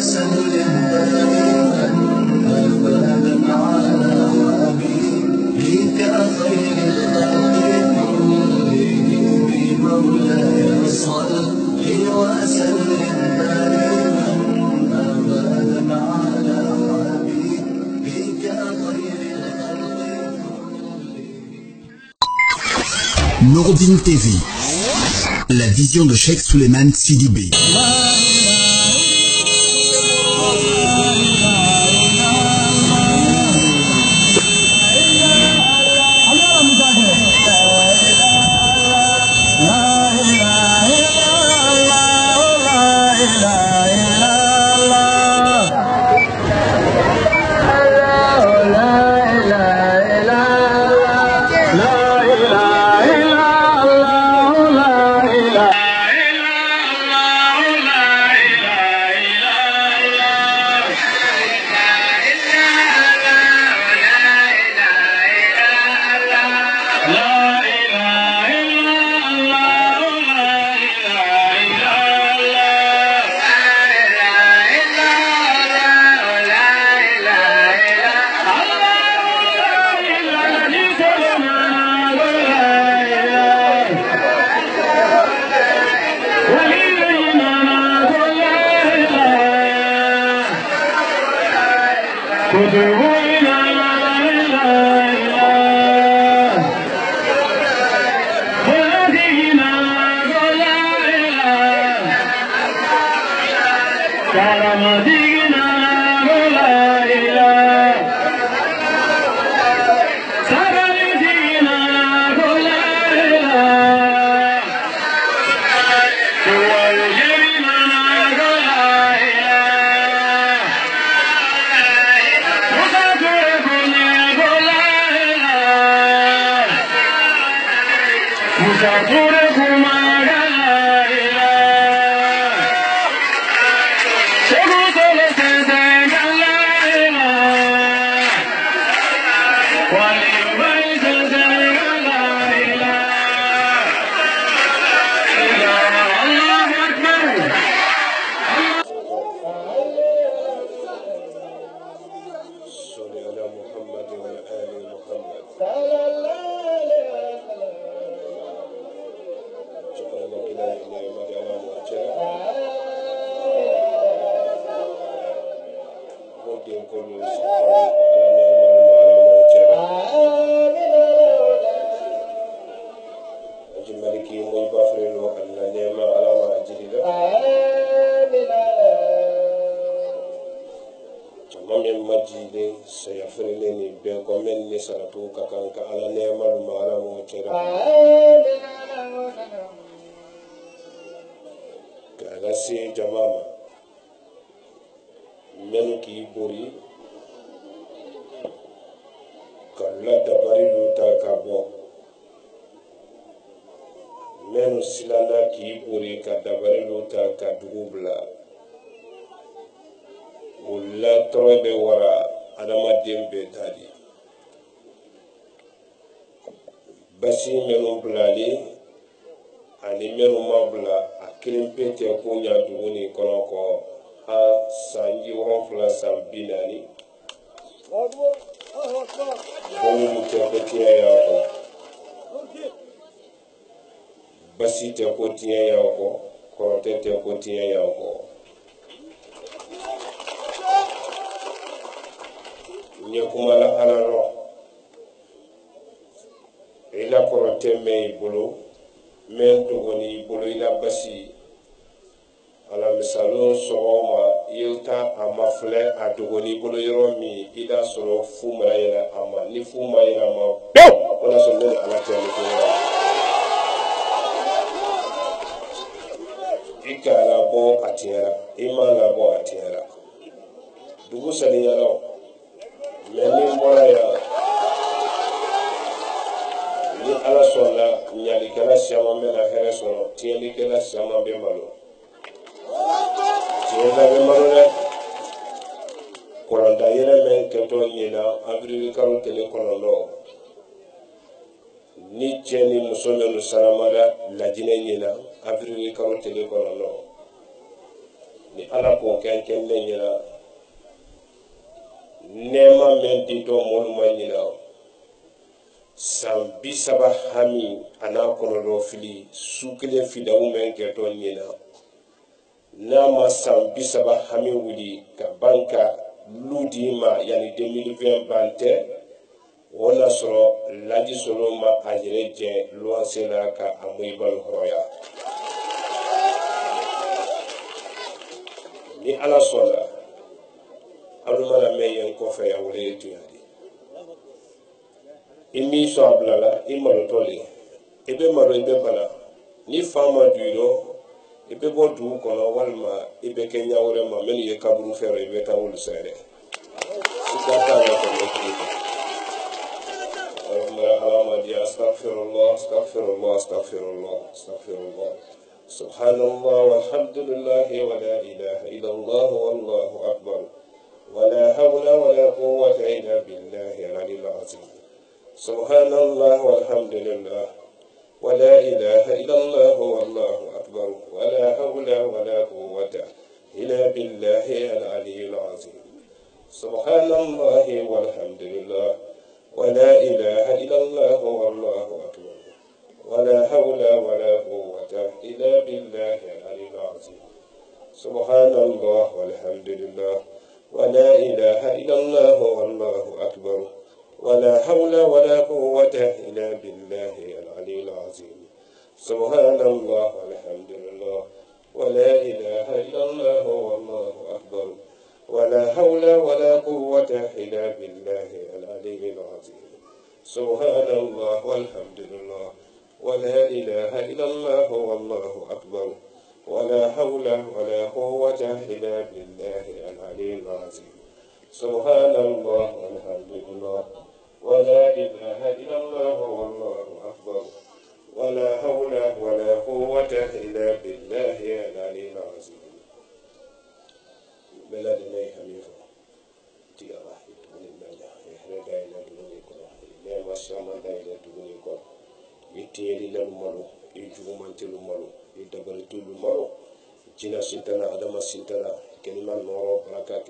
وسهل دائما أبدا على حبيبك خير الخلق كلهم مولاي صل وسلم دائما أبدا على حبيبك خير الخلق كلهم. Nouroudine TV, la vision de Cheikh Souleymane Sidibé. Ni cɛni muso minnu saramara lajinɛ ɲina avril kalo tile kɔnɔ ni ala ko ken ken le nyina nema men dito mol ma nyina san bisaba hami ana kono do fili sukile fidawu men ke to nyina nama san bisaba hami wuli ka banka ludima yani 2020 bante wala soro laji soro ma ajere je luansela ka amuibal horoya ni ala sola alumana meyen ko fe ya wole tuyadi imi so ablala imaro tole ebe maro ebe bala ni fama duiro ebe bo du kono walma ebe kenya wore ma menu ye kaburu fero ebe tawul sere sikata ya ko Astaghfirullah, astaghfirullah, astaghfirullah, astaghfirullah. Subhanallah walhamdulillah wa la ilaha illallah wallahu akbar. Wa la hawla wa la quwwata illa billahi al-aliyyil azim. Subhanallah walhamdulillah wa la ilaha illallah wallahu akbar. Wa la hawla wa la quwwata illa billahi al-aliyyil azim. Subhanallah walhamdulillah ولا إله إلا الله والله أكبر ولا حول ولا قوة إلا بالله العلي العظيم سبحان الله والحمد لله ولا إله إلا الله والله أكبر ولا حول ولا قوة إلا بالله العلي العظيم سبحان الله والحمد لله ولا إله إلا الله والله أكبر ولا حول ولا قوة إلا بالله العلي العظيم سبحان الله والحمد لله ولا إله إلا الله والله أكبر ولا حول ولا قوة إلا بالله العلي العظيم سبحان الله والحمد لله ولا إله إلا الله والله أكبر ولا حول ولا قوة إلا بالله العلي العظيم بلادنا حميفة تيارا ونمنا يحرق إلى دونيكم لما شاما إلى دونيكم يتيري للمرو يجو منتل المرو يدبرت المرو جنا سنتنا أدم سنتنا كلمة نورو بركاك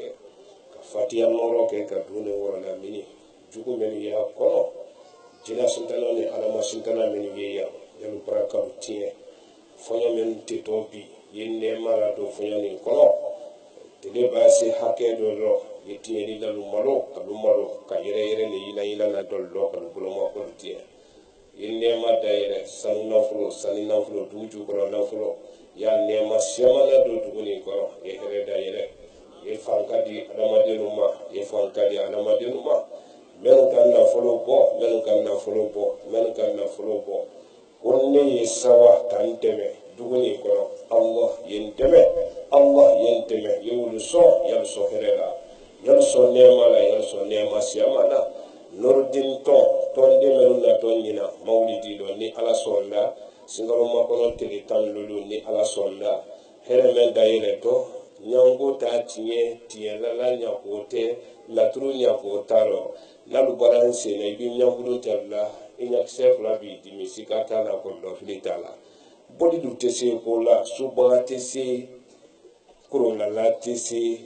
كفاتيا نورو كدون ولا مني جوكو مني يا كونو جنا سنتنا ني أدم سنتنا مني يا يلو بركام تيه فنيا من تتوبي ينما لا دو فنيا ني كونو tele basi hake dolo yetieni la lumaro ka yere le ila na dolo ka bulo mo ko tie yenne ma daire sanna fulo duju ko na fulo ya ne ma shema na do duguni ko ye here daire ye fanka di adama de numa ye fanka di adama de numa men kan na fulo bo wonne ye sawa tan teme duguni ko Allah yenteme yewulu so yalso herera yalso nema siamana nordin ton de meluna ton nyina maulidi do ni ala sonda singaro makono tele tan lulu ni ala sonda hereme daire to nyango ta tie la nyakote la tru nyakotaro la lu balance ne bi nyangudo tella inya sefla bi dimisika tala ko do filitala bodi du tese ko la suba tese kurola la tese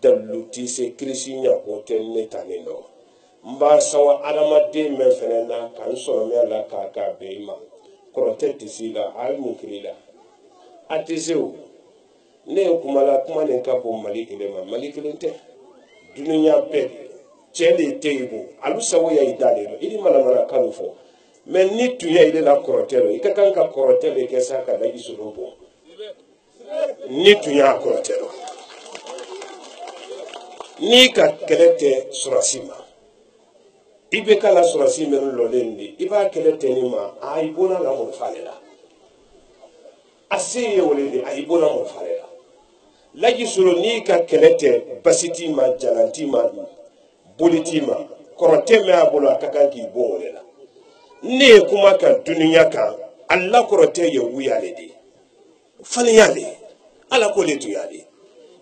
dalu tese krisinya ko tenne tanino mba sawa adama de men fenena kan so me la ka beima korotete sila almukrila ateseu ne kumala kuma ne kapo mali ilema mali kilente dunya pe chele teibu alu sawo ya idale ili mala kalufo men ni tuya ile la korotelo ikakanka korotelo kesa ka daji surubo ni tuya korotelo ni ka kelete surasima ibe kala surasima lolendi iba kelete ni ma aibona la mo falela asiye wolede aibona mo falela laji suro ni ka kelete basitima jalantima bolitima koroteme abolo akakanki bolela ne kuma ka duniya kan Allah korote ya wuyale de fali yale ala ko le tuyale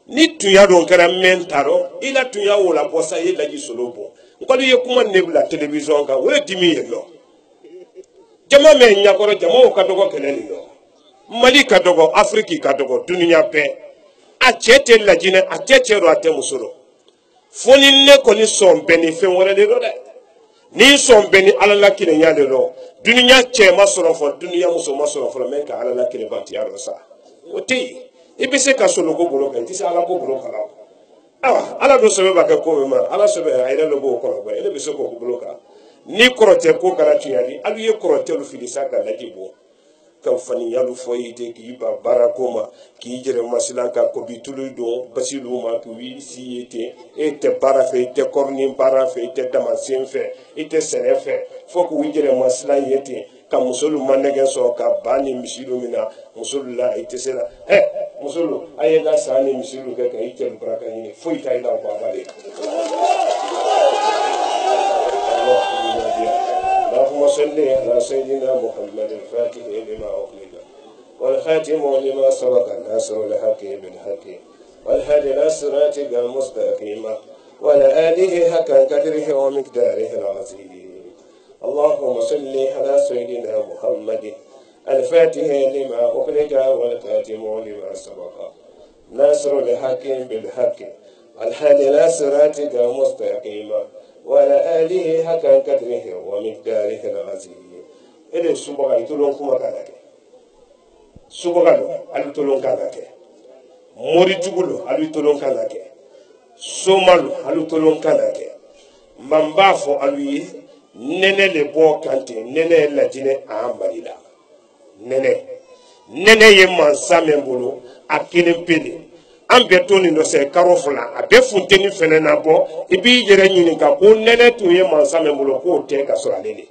ni tuya don kara mentaro ila tuya wala bosa ye laji solobo ngolu ye kuma nebula television ka wala dimi yelo jama me nyakoro jama ka dogo keleni yo mali ka dogo afriki ka dogo duniya pe a cɛ tɛ lajinɛ a tɛ cɛ don a tɛ muso don fo ni ne kɔni sɔn bɛn ni fɛn wɛrɛ de don dɛ ni sɔn bɛn ni ala la kelenya de don duniya cɛ ma sɔrɔ fɔlɔ duniya muso ma sɔrɔ fɔlɔ mɛ ka ala la kelen bantiya dɔ sa o tɛ yen i bɛ se ka soloko bolo kan i tɛ se ala ko bolo kan awa ala dun sɛbɛn b'a kɛ ko min ma ala sɛbɛn a yɛrɛ dɔ b'o kɔrɔ bɔ e de bɛ se k'o bolo kan ni kɔrɔtɛ ko kɛra tiɲɛ alu ye kɔrɔtɛlu fili sa ka laji bɔ ka faniyalu fɔ i tɛ k'i ba baara ko ma k'i yɛrɛ masilan ka kobi tulu don basilu ma k'i si ye ten e tɛ baara fɛ i tɛ kɔrɔni baara fɛ i tɛ damasen fɛ i tɛ sɛnɛ fɛ fo k'u yɛrɛ masilan ye ten ka musolu ma nɛgɛ sɔrɔ ka ba ni misilu min na musolu la i tɛ se la musolu a ye ka san ni misilu kɛ ka i cɛ baraka ɲini foyi t'a i la bɔ a ba de اللهم صل على سيدنا محمد الفاتح لما أغلق والخاتم لما سبق الناصر الحق بالحق والهادي إلى صراطك المستقيم وعلى آله حق قدره ومقداره العظيم اللهم صل على سيدنا محمد الفاتح لما أغلق والخاتم لما سبق ناصر الحق بالحق والهادي إلى صراطك المستقيم وعلى آله حق قدره ومقداره العظيم إلى سبحانه يتلون كما كذاك سبحانه يتلون كذاك مريتقولو يتلون كذاك سومالو يتلون كذاك مبافو ألوي نene le bo kante nene la jine amalila nene ye mansa membolo akene pele an bɛ to nin dɔ sɛ karo fila a bɛ funteni fɛnɛ na bɔ i b'i yɛrɛ ɲininka ko nɛnɛ tun ye mansa min bolo k'o tɛ ka sɔrɔ ale de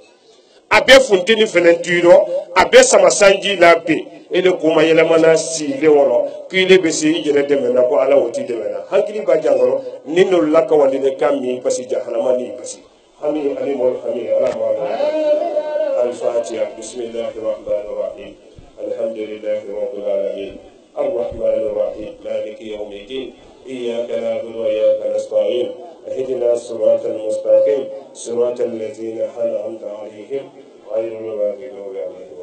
a bɛ funteni fɛnɛ tuyirɔ a bɛ sama sanji la ben e de kuma yɛlɛmana silen wɔrɔ k'ile bɛ se i yɛrɛ dɛmɛna ko ala o t'i dɛmɛna hakili b'a jankɔrɔ ni n'olu la kawale de ka min basi jahanama ni basi hami ani mɔri hami ala ma al-fatiha bismillahir rahmanir rahim alhamdulillahi rabbil alamin الرحمن الرحيم مالك يوم الدين إياك نعبد وإياك نستعين اهدنا الصراط المستقيم صراط الذين أنعمت عليهم غير المغضوب عليهم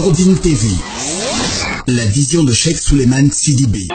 Nouroudine TV, la vision de Cheikh Souleymane Sidibé.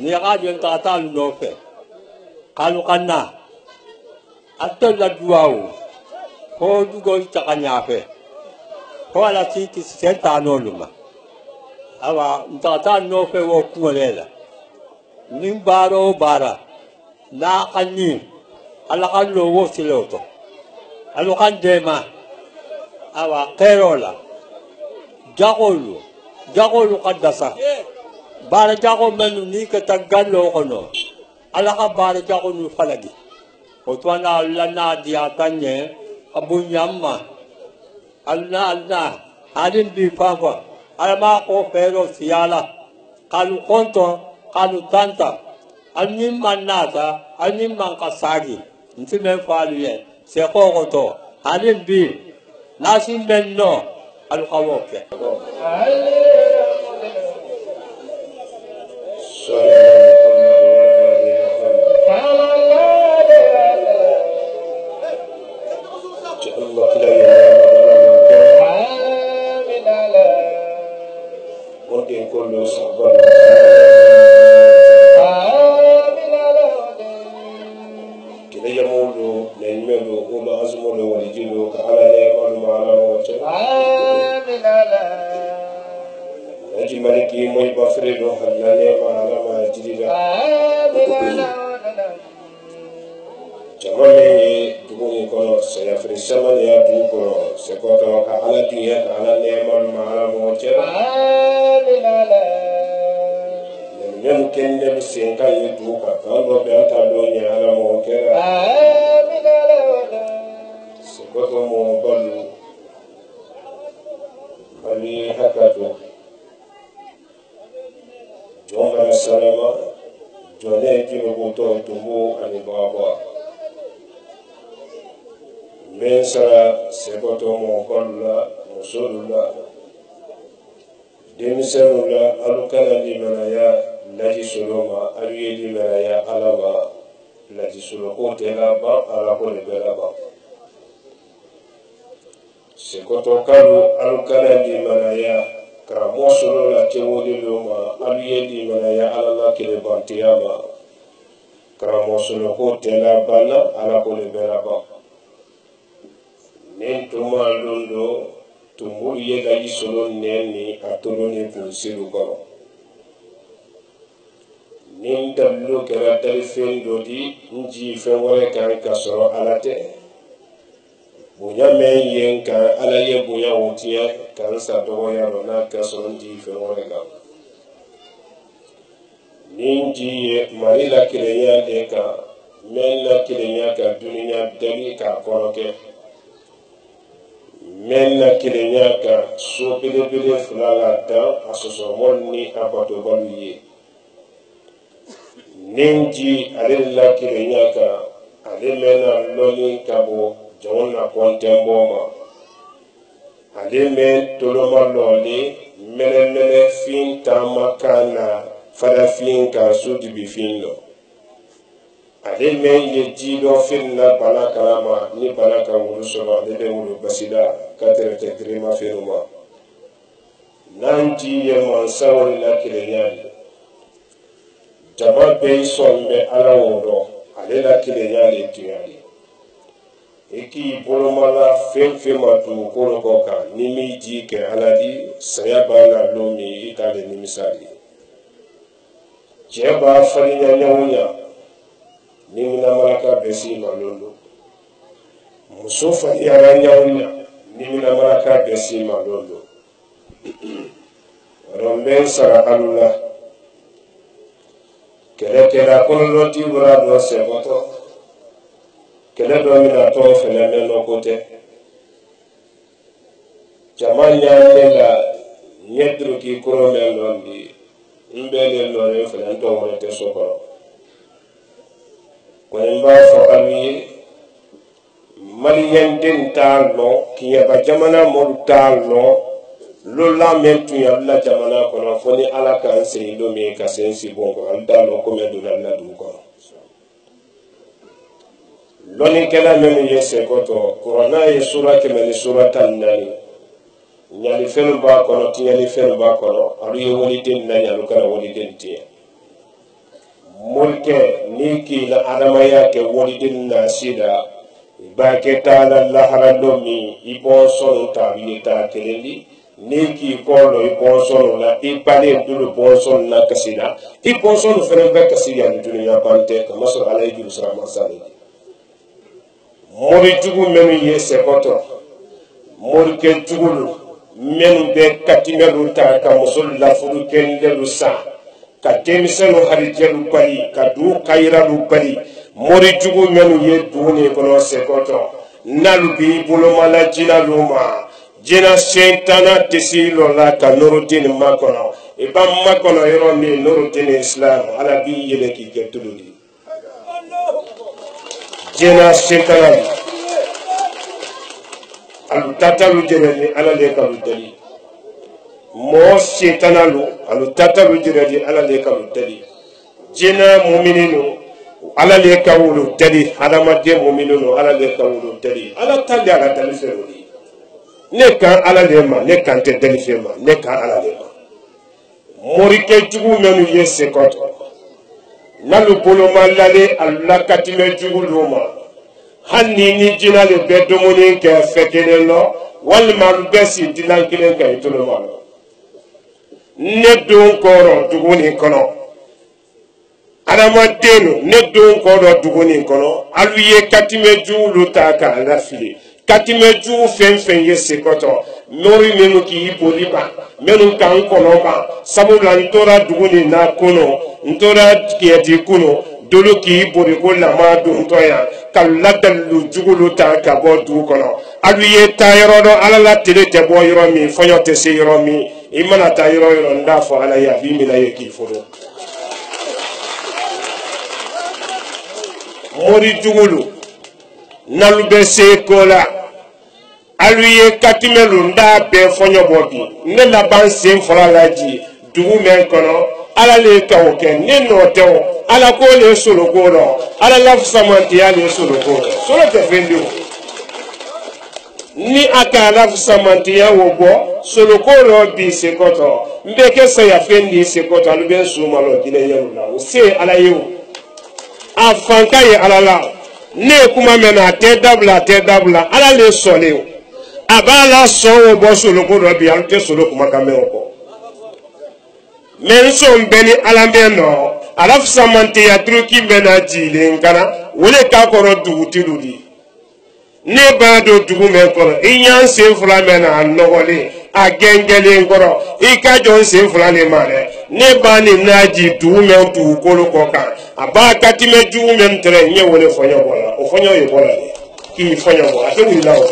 ni radio tata no fe kalu kanna atol la duao ko dugo takanya fe ko ala titi senta no luma awa tata no fe wo kulela nimbaro bara na kanni ala kan lowo siloto alu kan dema awa kerola jagolu kadasa bara jago menu ni ka tagallo kono ala ka bara jago nu falagi o to na lana diatanye abunyamma alna adin bi papa alma ko pero siala kalu konto kalu tanta alnim manata alnim mankasagi nti men faluye se ko to adin bi nasin benno al qawoke Maliki moy bafredo halane maana ma jirira jamane dugu ko saya frisama ya du ko se ko to ka ala dunya ala ne maana mo chera nem kende senka yetu ka ko be anta do nya ala mo kera se ko to mo balu ali hakatu Jomba salama jone kino kuto tumbu ani baba mensara sekoto mo kolla musulula demiselula alukala di manaya laji suloma aluye di manaya alaba laji suloko tela ba alako le bela ba sekoto kalu alukala di manaya Karamo solo la chewodi loma aluye di manaya alala kile bantiyama karamo solo ko tela bana ala ko le beraba nen tuma londo tumul ye gaji solo neni atolo ni kunsiru ko nen dablo kera dari fendo di nji fewore kan kasoro alate bunya men yen kan ala ye bunya wotiya kan sa dogo ya na kasoro nji fewore kan ninji ye marila kirenya de ka men la kirenya ka dunia dali ka koroke men la kirenya ka so bele fulala da asoso monni abato baluye ninji ale la kirenya ka ale mena loni kabo jona kontemboma ale men toloma loli mele fin tamakana fada fin ka sudi bi fin lo ale men ye jido fin na bana kalama ni bana ka wulu solo ale be wulu basida katere te grima firuma nanji ye mansawri la kirenyali jama be sombe ala wodo ale la kirenyali tuyali eki bolomala fen matu kono koka nimi ji ke aladi saya bana lomi itale nimisali jeba farinya nyawunya nimina maraka besi malondo musofa yara nyawunya nimina maraka besi malondo romben sara Allah kera kono loti bura do seboto kele do mina to fele meno kote jamanya tela nyedru ki kuro melondi mbele lore fele to wonte sokoro ko mba fo ami maliyen den talno ki yaba jamana mo talno lola mentu yalla jamana kono foni ala kan se do mi ka sensi bongo aldalo ko medu dalla du ko loni kala menu yese koto qur'ana ye sura kemeni sura tanani nyali fenu ba kono tinyali fenu ba kono alu ye woni den na nyalu kala woni den tie mulke niki la adama yake woni den na sida ba ke tala la haralomi ibo sonu tabi ta telendi ni ki kolo i bonson la i bale dulu bonson na kasida i bonson fere be kasida ni dunya bante ka masal alayhi sallallahu alaihi mori jugu menu ye sekoto mori ke jugulu menu be katimelu ta ka musul la furu kendelu sa ka temiselu harijelu bali ka du kayralu bali mori jugu menu ye duni kono sekoto nalu bi bulu mala jina luma jina shentana tesilo la ka nurudin makono ibam makono yoro ni nurudin islam ala bi yele ki getuludi jina shentana alu tatalu jereli ala le kalu dali mo shentanalu alu tatalu jereli ala le kalu dali jina mu'mininu ala le kawulu dali adamade mu'mininu ala le kawulu dali ala tali ala dali feruli ne kan ala le ma ne kan te dali fema ne kan ala le ma morike jugu menu yese koto nalu bolo malale alla katime jugu luma hanni ni jina le bedomoni ke fekele lo wal maru besi dilankile ke itolo malo ne don koro duguni kono adamadenu ne don koro duguni kono aluye katime jugu lutaka alafili katime jugu fenfen yese koto nori menu ki iboliba menu kan kono ba sabula ntora duguni na kono ntora kiyati kuno dolo ki ibori ko lama don toya kaladalu jugulu ta ka bo du kono aluye ta yoro do alala tele te bo yoro mi fonyo te se yoro mi imana ta yoro ndafo ala ya bimila yeki foro mori jugulu nalu be se kola aluye katimelu nda be fonyo bobi ne la ban sen fora laji dugu men kono ala le kawoke ne no tewo ala ko le solo goro ala laf samanti ale solo goro solo te fendi ni aka laf samanti ya wogo solo goro bi se koto mbeke se ya fendi se koto alu ben suma lo gine yelu la o se ala yu afanka ye ala la ne kuma mena te dabla ala le sole abala so bo solo goro bi alu te solo kuma kameo ko men so mbeni ala meno alaf samante ya truki mena jile ngana wole ka koro dugutiludi ne ba do dugu men koro inyan se fula mena anogole agengele ngoro ikajo se fula le mare ne ba ni naji dugu men tu kolo koka aba katime dugu men tere nye wole fonyo bola o fonyo e bola ki fonyo bola te wila o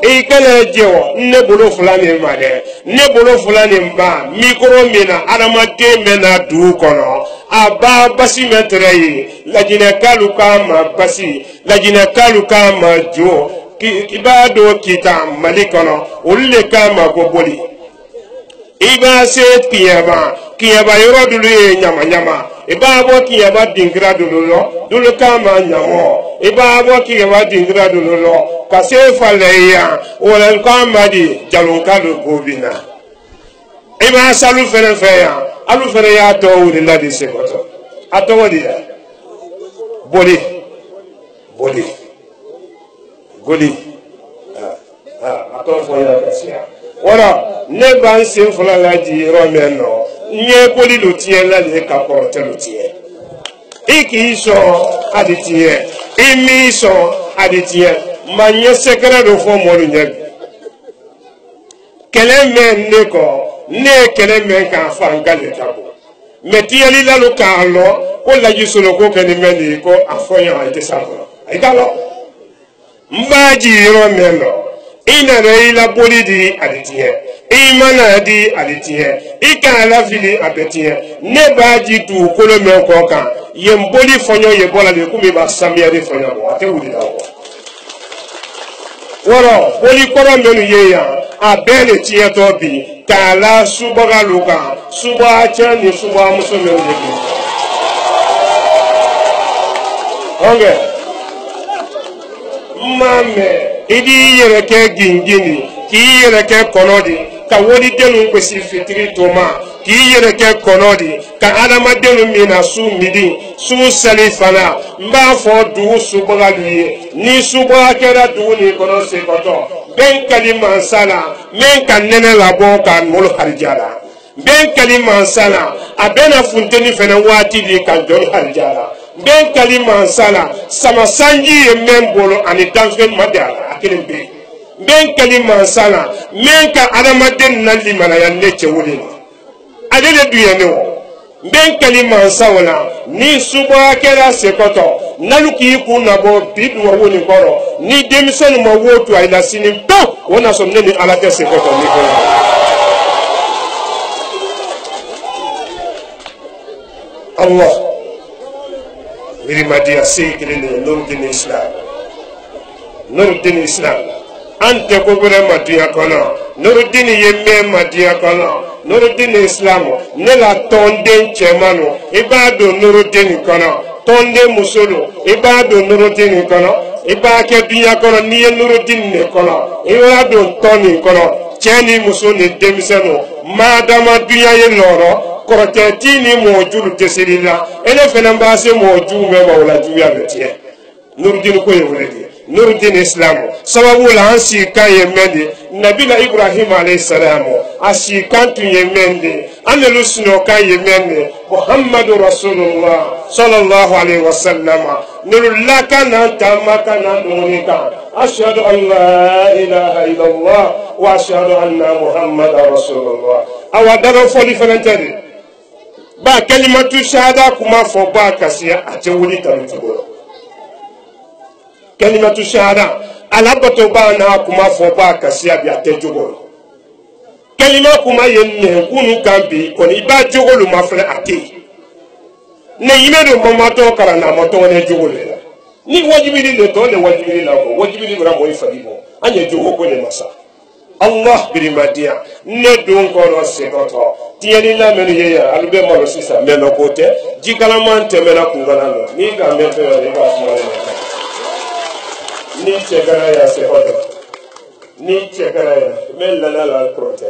ikale jewo ne bolo fulani made ne bolo fulani mba mikro mina aramate mena du kono aba basi metrei lajine kalu kama basi lajine kalu kama jo ibado kita malikono ulle kama goboli iba set kiyaba yoro dulu nyama iba bo kiyaba dingra dulu kama nyamo iba bo kiyaba dingra dulu kase faleya wala kama di jalunkalu gobina iba salu feya alu feya to wuri ladi sekoto ato wodi boli ato foya kasia wala ne ban sin fula laji romeno nye boli lo tie la le ka porte lo tie iki so aditie imi so aditie manye sekere do fo mo lu nye kelemen ne ko ne kelemen ka fanga le tabo metieli la lo ka lo ko la jisolo ko keni meni ko afoya ite sabo ai kalo mbaji romeno ina reila boli di aditie imana di aditie ika la fili abetie ne baji tu kolo men ko kan ye mboli fonyo ye bola le kumi ba samia de fonyo bo ate wudi dawo woro boli koro menu ye ya abele tie to bi kala subaga luka suba cha ni suba muso me wudi onge mame idi yere ke gingini ki yere ke konodi ka wodi denu kwesi fitiri toma k'i yɛrɛ kɛ kɔnɔ de ka adamadenw mina su midi su seli fana n b'a fɔ dugu subagalu ye ni subaga kɛra dugu nin kɔnɔ sekɔtɔ bɛn kali mansa la min ka nɛnɛ labɔ ka molo harija la bɛn kali mansa la a bɛna funteni fɛnɛ waati de ka jɔn harija la bɛn kali mansa la sama sanji ye mɛn bolo ani dansɔgɔli ma de a kelen bɛ yen bɛn kali mansa la min ka adamaden na limanaya ne cɛwole ma ale de dun ye ne o bɛn kali mansa o la ni subaga kɛra sekɔtɔ nalu k'i kun nabɔ bi duwawu nin kɔrɔ ni denmisɛnw ma wo to a la sini pewu o na sɔrɔ ne ni ala tɛ sekɔtɔ ni kɔrɔ. Allah wirimadiya se kelen de ye Nuruddin Islam Nuruddin Islam an tɛ ko wɛrɛ ma diɲɛ kɔnɔ Nuruddin ye mɛn ma diɲɛ kɔnɔ Nuruddin Islam ne la tɔnden cɛman no i b'a don Nuruddin kɔnɔ tɔnden muso do i b'a don Nuruddin kɔnɔ i b'a kɛ diɲɛ kɔnɔ n'i ye Nuruddin de kɔnɔ i b'a don tɔn nin kɔnɔ cɛ ni muso ni denmisɛnw maadama diɲɛ ye nɔrɔ kɔrɔkɛ ti ni mɔjuru tɛ la ele fana b'a se mɔjugu bɛɛ ma o la juguya bɛ tiɲɛ Nuruddin ko ye wele de Nuruddin Islam sababu la an si kan ye mɛn de Nabila Ibrahim alayhi salam a si kan tun ye mɛn de an n'olu sinɔ kan ye mɛn de Muhammadu Rasulullah sallallahu alayhi wa sallam n'olu lakan n'an taama kan n'an dumuni kan ashhadu an la ilaha illallah wa ashhadu anna Muhammadan Rasulullah awa dara fɔli fana tɛ de ba kalimatu shahada kuma fɔ ba kasiya a tɛ wuli tanu cogo kalimatu shahada alabato ba na kuma fɔ ba kasiya bi a tɛ jogo kalima kuma ye nɛnkunu kan bi kɔni i b'a jogo lu ma filɛ a tɛ yen ne yime do mamatɔ karan na ma tɔgɔ ne jogo le la ni wajibili le tɔ ne wajibili la ko wajibili bɛra mɔ i fadi bɔ an ye jogo ko ne masa Allah birimadiya ne don kɔrɔ sekɔtɔ tiɲɛni lamɛnni ye yan alu bɛ malo sisan mɛ nɔ ko tɛ jikalaman tɛmɛna kungalan na n'i ka mɛn fɛn yɛrɛ i b'a kuma ne ma ni cɛ kɛra yan sekɔtɔ ni cɛ kɛra yan mɛ lana la kɔrɔtɛ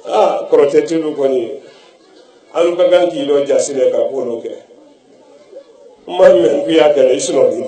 la kɔrɔtɛ tulu kɔni alu ka kan k'i lɔ jasile ka k'olu kɛ n ma mɛn k'i y'a kɛlɛ i sunɔ ni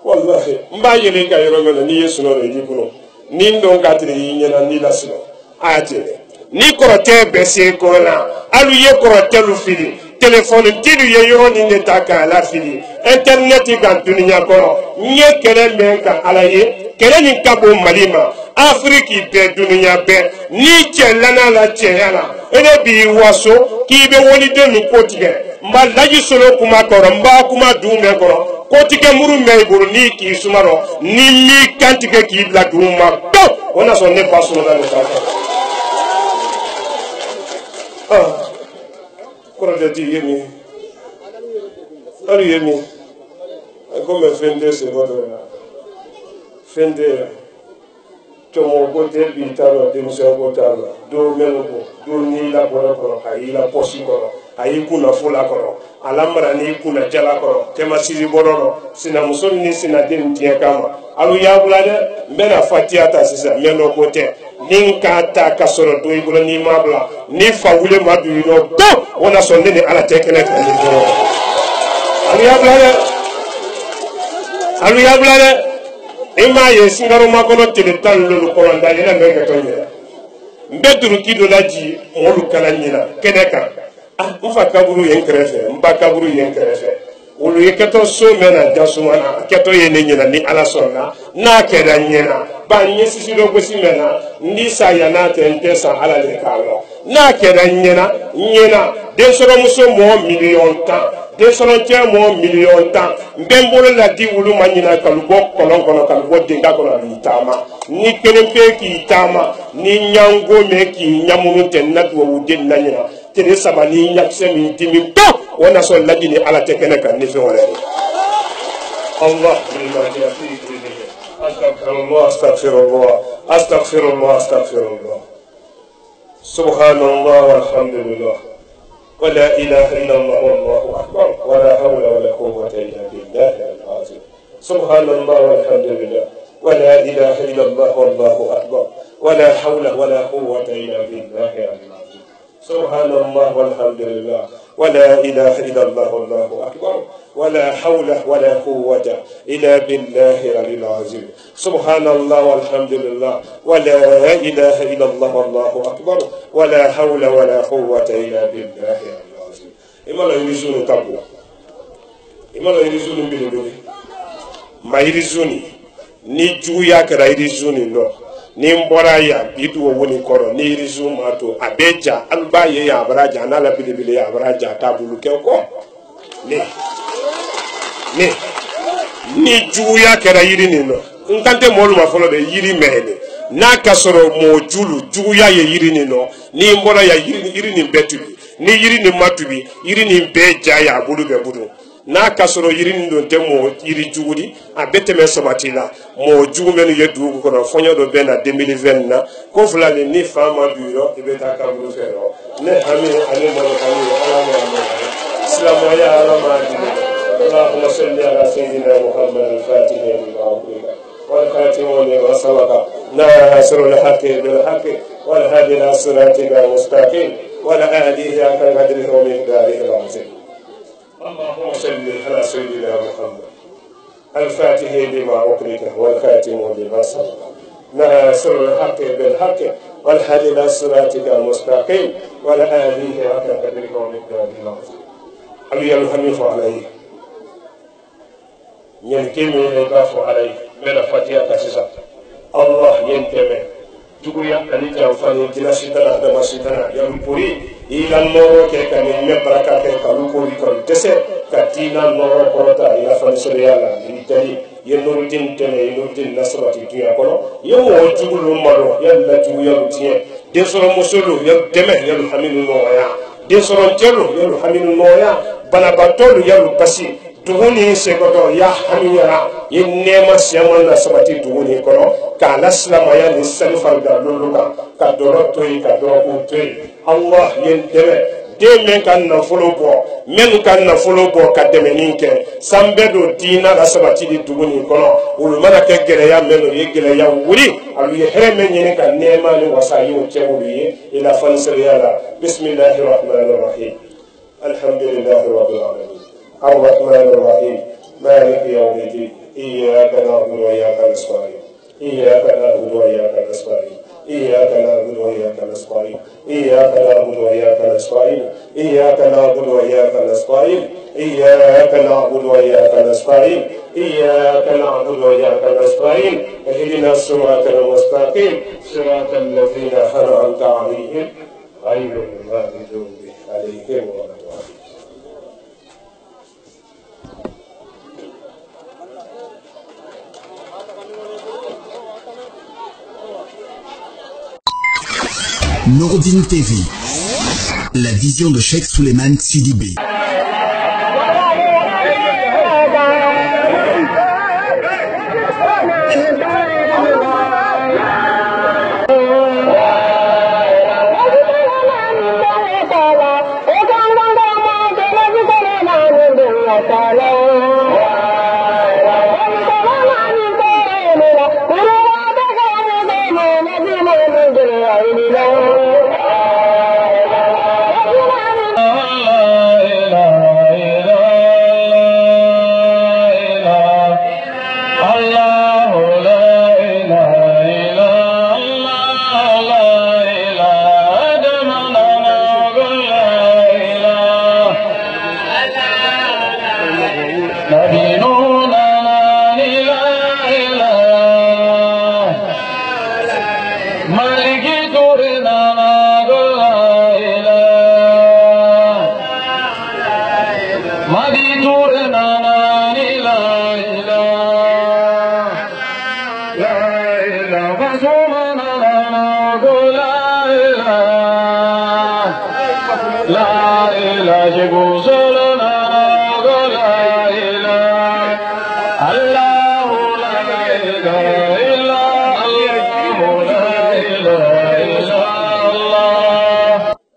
wallahi n b'a yɛlɛ ka yɔrɔ min na n'i ye sunɔ dɔ i b'i kɔnɔ ni n dɔn ka tiri i ɲɛna n'i la sunɔ a y'a tɛ dɛ ni kɔrɔtɛ bɛ se kɔrɔ la alu ye kɔrɔtɛlu fili telefɔni tilu ye yɔrɔ nin de ta k'a la fili interinɛti kan duniya kɔnɔ n ye kɛlɛ mɛn ka ala ye kɛlɛ nin ka bon Mali ma Afiriki bɛɛ duniya bɛɛ n'i cɛ lana la cɛya la e de b'i waso k'i bɛ waliden nin ko tigɛ n b'a laji solo kuma kɔrɔ n b'a kuma dun bɛɛ kɔrɔ kotigɛ muru mɛ i bolo n'i k'i suma rɔ ni m'i kantigɛ k'i bila dugu ma pewu o na sɔrɔ ne ba sɔnna ne ta kan kɔrɔtɛ ti ye min hali ye min komi fɛn tɛ sekɔtɔ la fɛn tɛ yan cɔmɔ ko tɛ bi t'a la denmisɛn ko t'a la dɔw mɛnnu ko dɔw n'i la bɔrɛ kɔrɔ a y'i la pɔsi kɔrɔ a y'i kunna fola kɔrɔ a lamara n'i kunna jala kɔrɔ kɛma siri bɔrɔ rɔ sinamuso ni sinaden tiɲɛ kama alu y'a bila dɛ n bɛna fatiya ta sisan mɛ dɔ ko tɛ ni k'a ta ka sɔrɔ don i bolo n'i ma bila ni fa wule ma don i nɔ pewu o na sɔn ne ni ala tɛ kɛnɛ kan nin kɔrɔ alu y'a bila dɛ alu y'a bila dɛ i m'a ye Sunkaroma kɔnɔ tile 17 kɔnɔ da yɛlɛ bɛ kɛ tɔn yɛrɛ n bɛ duruki dɔ laji mɔlu kala ɲina kɛnɛ kan n fa kaburu ye n kɛrɛfɛ n ba kaburu ye n kɛrɛfɛ olu ye kɛtɔ so mɛn na jasuma na a kɛtɔ ye ne ɲɛna ni ala sɔnna n'a kɛra n ɲɛna ba n ye sisi dɔ gosi mɛn na n ni saya n'a tɛ n tɛ san ala de k'a lɔ n'a kɛra n ɲɛna densɔrɔmuso mɔgɔ miliyɔn 10 densɔrɔcɛ mɔgɔ miliyɔn 10 n bɛ n bolo la di wulu ma ɲina kalu bɔ kɔlɔn kɔnɔ kalu bɔ denga kɔnɔ a b'i taama ni kelen pe k'i taama ni ɲango mɛn k'i ɲamunu tɛ n na duwawu den na ɲina tile 3 ni ɲakisɛ min dimi pewu o na sɔn laji ni ala tɛ kɛnɛ kan ni fɛn wɛrɛ ye Allah astaghfirullah astaghfirullah astaghfirullah astaghfirullah subhanallah walhamdulillah ولا إله إلا الله والله أكبر ولا حول ولا قوة إلا بالله العظيم سبحان الله والحمد لله ولا إله إلا الله والله أكبر ولا حول ولا قوة إلا بالله العظيم سبحان الله والحمد لله ولا إله إلا الله والله أكبر ولا حول ولا قوة إلا بالله العظيم سبحان الله والحمد لله ولا إله إلا الله والله أكبر ولا حول ولا قوة إلا بالله العظيم إما لا يرزون كابو إما لا يرزون بلدوني ما يرزوني ni juguya kɛra irizuni nɔ ni n bɔra yan bi duwo woni kɔrɔ ni irizu ma to a bɛ ja hali b'a ye yan a bara ja n'a la belebele a bara ja t'a bolo kɛ kɔ ni juguya kɛra yiri nin nɔ n kan tɛ mɔlu ma fɔlɔ dɛ yiri mɛnɛ n'a ka sɔrɔ mɔɔ julu juguya ye yiri nin nɔ ni n bɔra yan yiri nin bɛɛ tubi ni yiri nin ma tubi yiri nin bɛɛ ja ye a bolo bɛɛ bolo n'a ka sɔrɔ yiri nin don tɛ mɔɔ yiri jugu di a bɛ tɛmɛ sabati la mɔɔ jugu minnu ye dugu kɔnɔ fɔɲɔ dɔ bɛ na 2020 na ko fila nin ni fa ma du yɔrɔ i bɛ taa kaburu fɛ yɔrɔ ne hami ani mɔlɔkani ala ma mɔlɔkani silamɛya ala ma dimi اللهم صل على سيدنا محمد الفاتح لما أغلق والخاتم لما سبق ناصر الحق بالحق والهادي إلى صراطك المستقيم وعلى آله حق قدره ومقداره العظيم اللهم صل على سيدنا محمد الفاتح لما أغلق والخاتم لما سبق ناصر الحق بالحق والهادي إلى صراطك المستقيم وعلى آله حق قدره ومقداره العظيم أبي الحميد عليه ñen kemi e bafo alay mela fatiha ka sisa allah yen teme juguya ali jam fani dina sitana da masitana yam puri ila noro ke kan me baraka ke kalu ko ri kan tese ka dina noro porota ila fani sore yalla ni tali yen noro din tene noro din nasrati tuya kono yo wo jugulu maro yalla juguya tie de soro musulu yam teme yam hamilu noya de soro telo yam hamilu noya bana batolu yam basi duguni segodo ya hamiyara yin nema siyaman na sabati duguni kono ka naslamaya ni salifar da luluka ka doro toyi ka doro utoyi allah yin deme demen kan na folo bo men kan na folo bo ka deme ninke sambe do dina la sabati di duguni kono ulu mana ke geleya meno ye geleya wuri alu ye hereme nyini ka nema ni wasayi o chewulu ye ila fansiriyala bismillahir rahmanir rahim alhamdulillahi rabbil alamin الرحمن الرحيم مالك يوم الدين إياك نعبد وإياك نستعين إياك نعبد وإياك نستعين إياك نعبد وإياك نستعين إياك نعبد وإياك نستعين إياك نعبد وإياك نستعين إياك نعبد وإياك نستعين إياك نعبد وإياك نستعين اهدنا الصراط المستقيم صراط الذين أنعمت عليهم غير المغضوب عليهم ولا الضالين. Nourdine TV, la vision de Cheikh Souleymane Sidibé.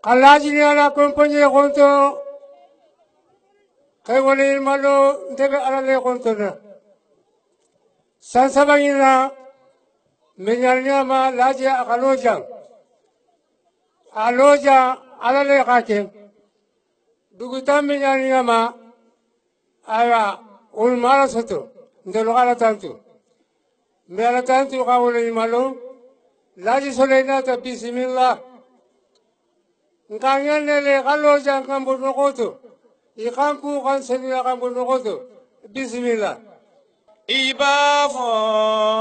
Alhaji ala kompanye konto kay wali malo ndega ala le konto na sansabangina Menyalnya laji akalojang. Aloja alale kake. Dugutan menyalnya aya ulmara soto. Ndolokala tantu. Mbala tantu kawule imalo. Laji solena ta bismillah. Nkangene kaloja kambo nokoto. Ikanku kan selia kambo nokoto. Bismillah. Iba fo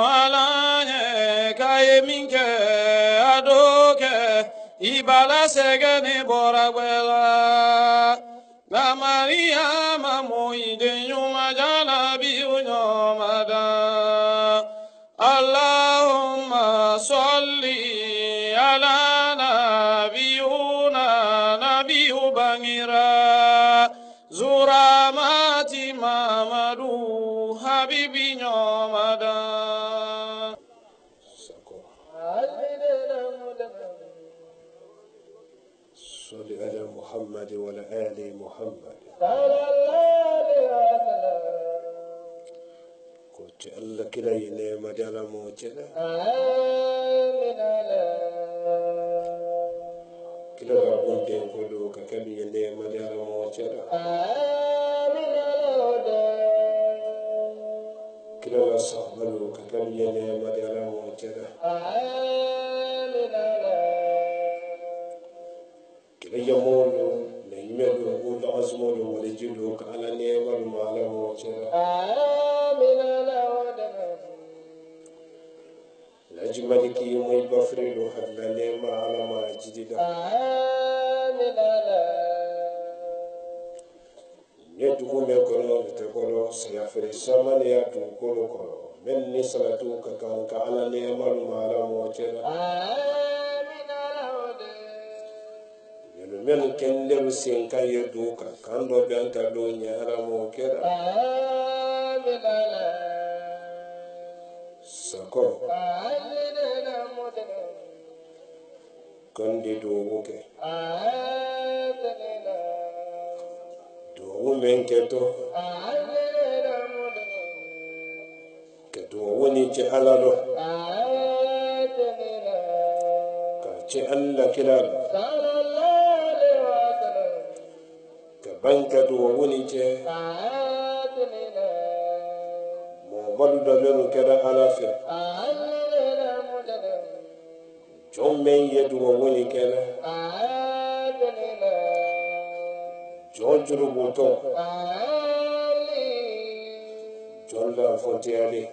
alanye kayeminke adoke ibala segene boragwela la Maria mamoide nyuma jana biunyomada Allahumma salli ala nabiyu bangira zuramati mamadu habibi nyomada صل على محمد وعلى آل محمد كنت الله كلا ينام على موجنا كلا كنت يقولوا كلا ينام على موجنا كلا صحبوا كلا ينام على موجنا يمولو نيملو قول عزمولو ولجلو على نيم المعلم وجرا الأجمل كي يومي بفرلو حتى نيم على ما جديدا يدعو مكرو تقولو سيافري سامن يدعو كولو كولو من نسلتو كان على نيم المعلم وجرا men kendel sen kaye duka kando benta do nyara mo kera sako kondi do woke do men keto keto woni ci alalo ka ci alla kilal banka do woni je mo balu do belu keda alafi jomme yedu woni keda jojuru buto jolla fontiali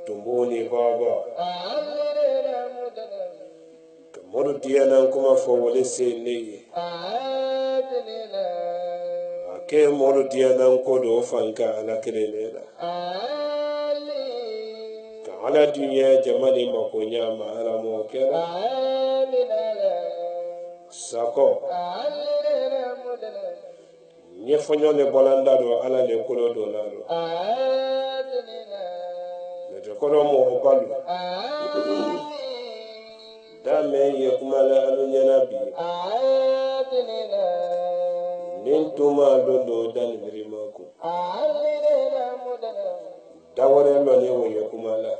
tumboni baba modu diana kuma fo wole sene ake modu diana ko do fanka ala kelela ka ala dunya jamani makonya ma ala mo kera sako nye fonyo le bolanda do ala le kolo do la do le ko mo balu dame yekumala alunyana bi nintuma dondo dan mirimaku daware lo ne wo yekumala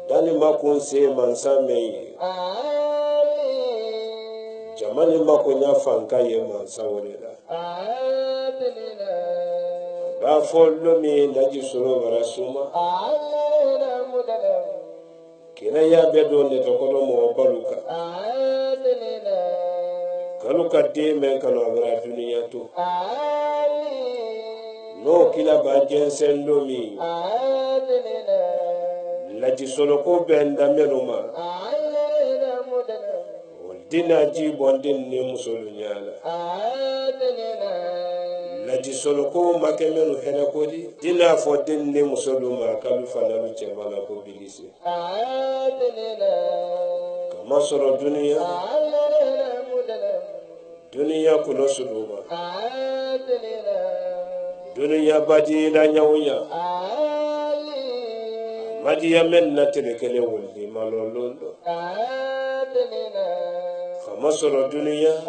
dani makun se mansame jamani makonya fanka ye mansawrela ba follo mi laji suro barasuma kina ya bedo ne to kono mo baluka kaluka de men kala bara duniya to no kila ba jensen lomi laji solo ko benda meluma dina ji bondin ne musolu nyala laji solo ko makemelu hena kodi dina fo din ne musolu ma kalu fanalu chebala ko bilisi kama soro duniya kuno suduma duniya baji la nyawunya madiya men na telekele wulli malolondo kama soro duniya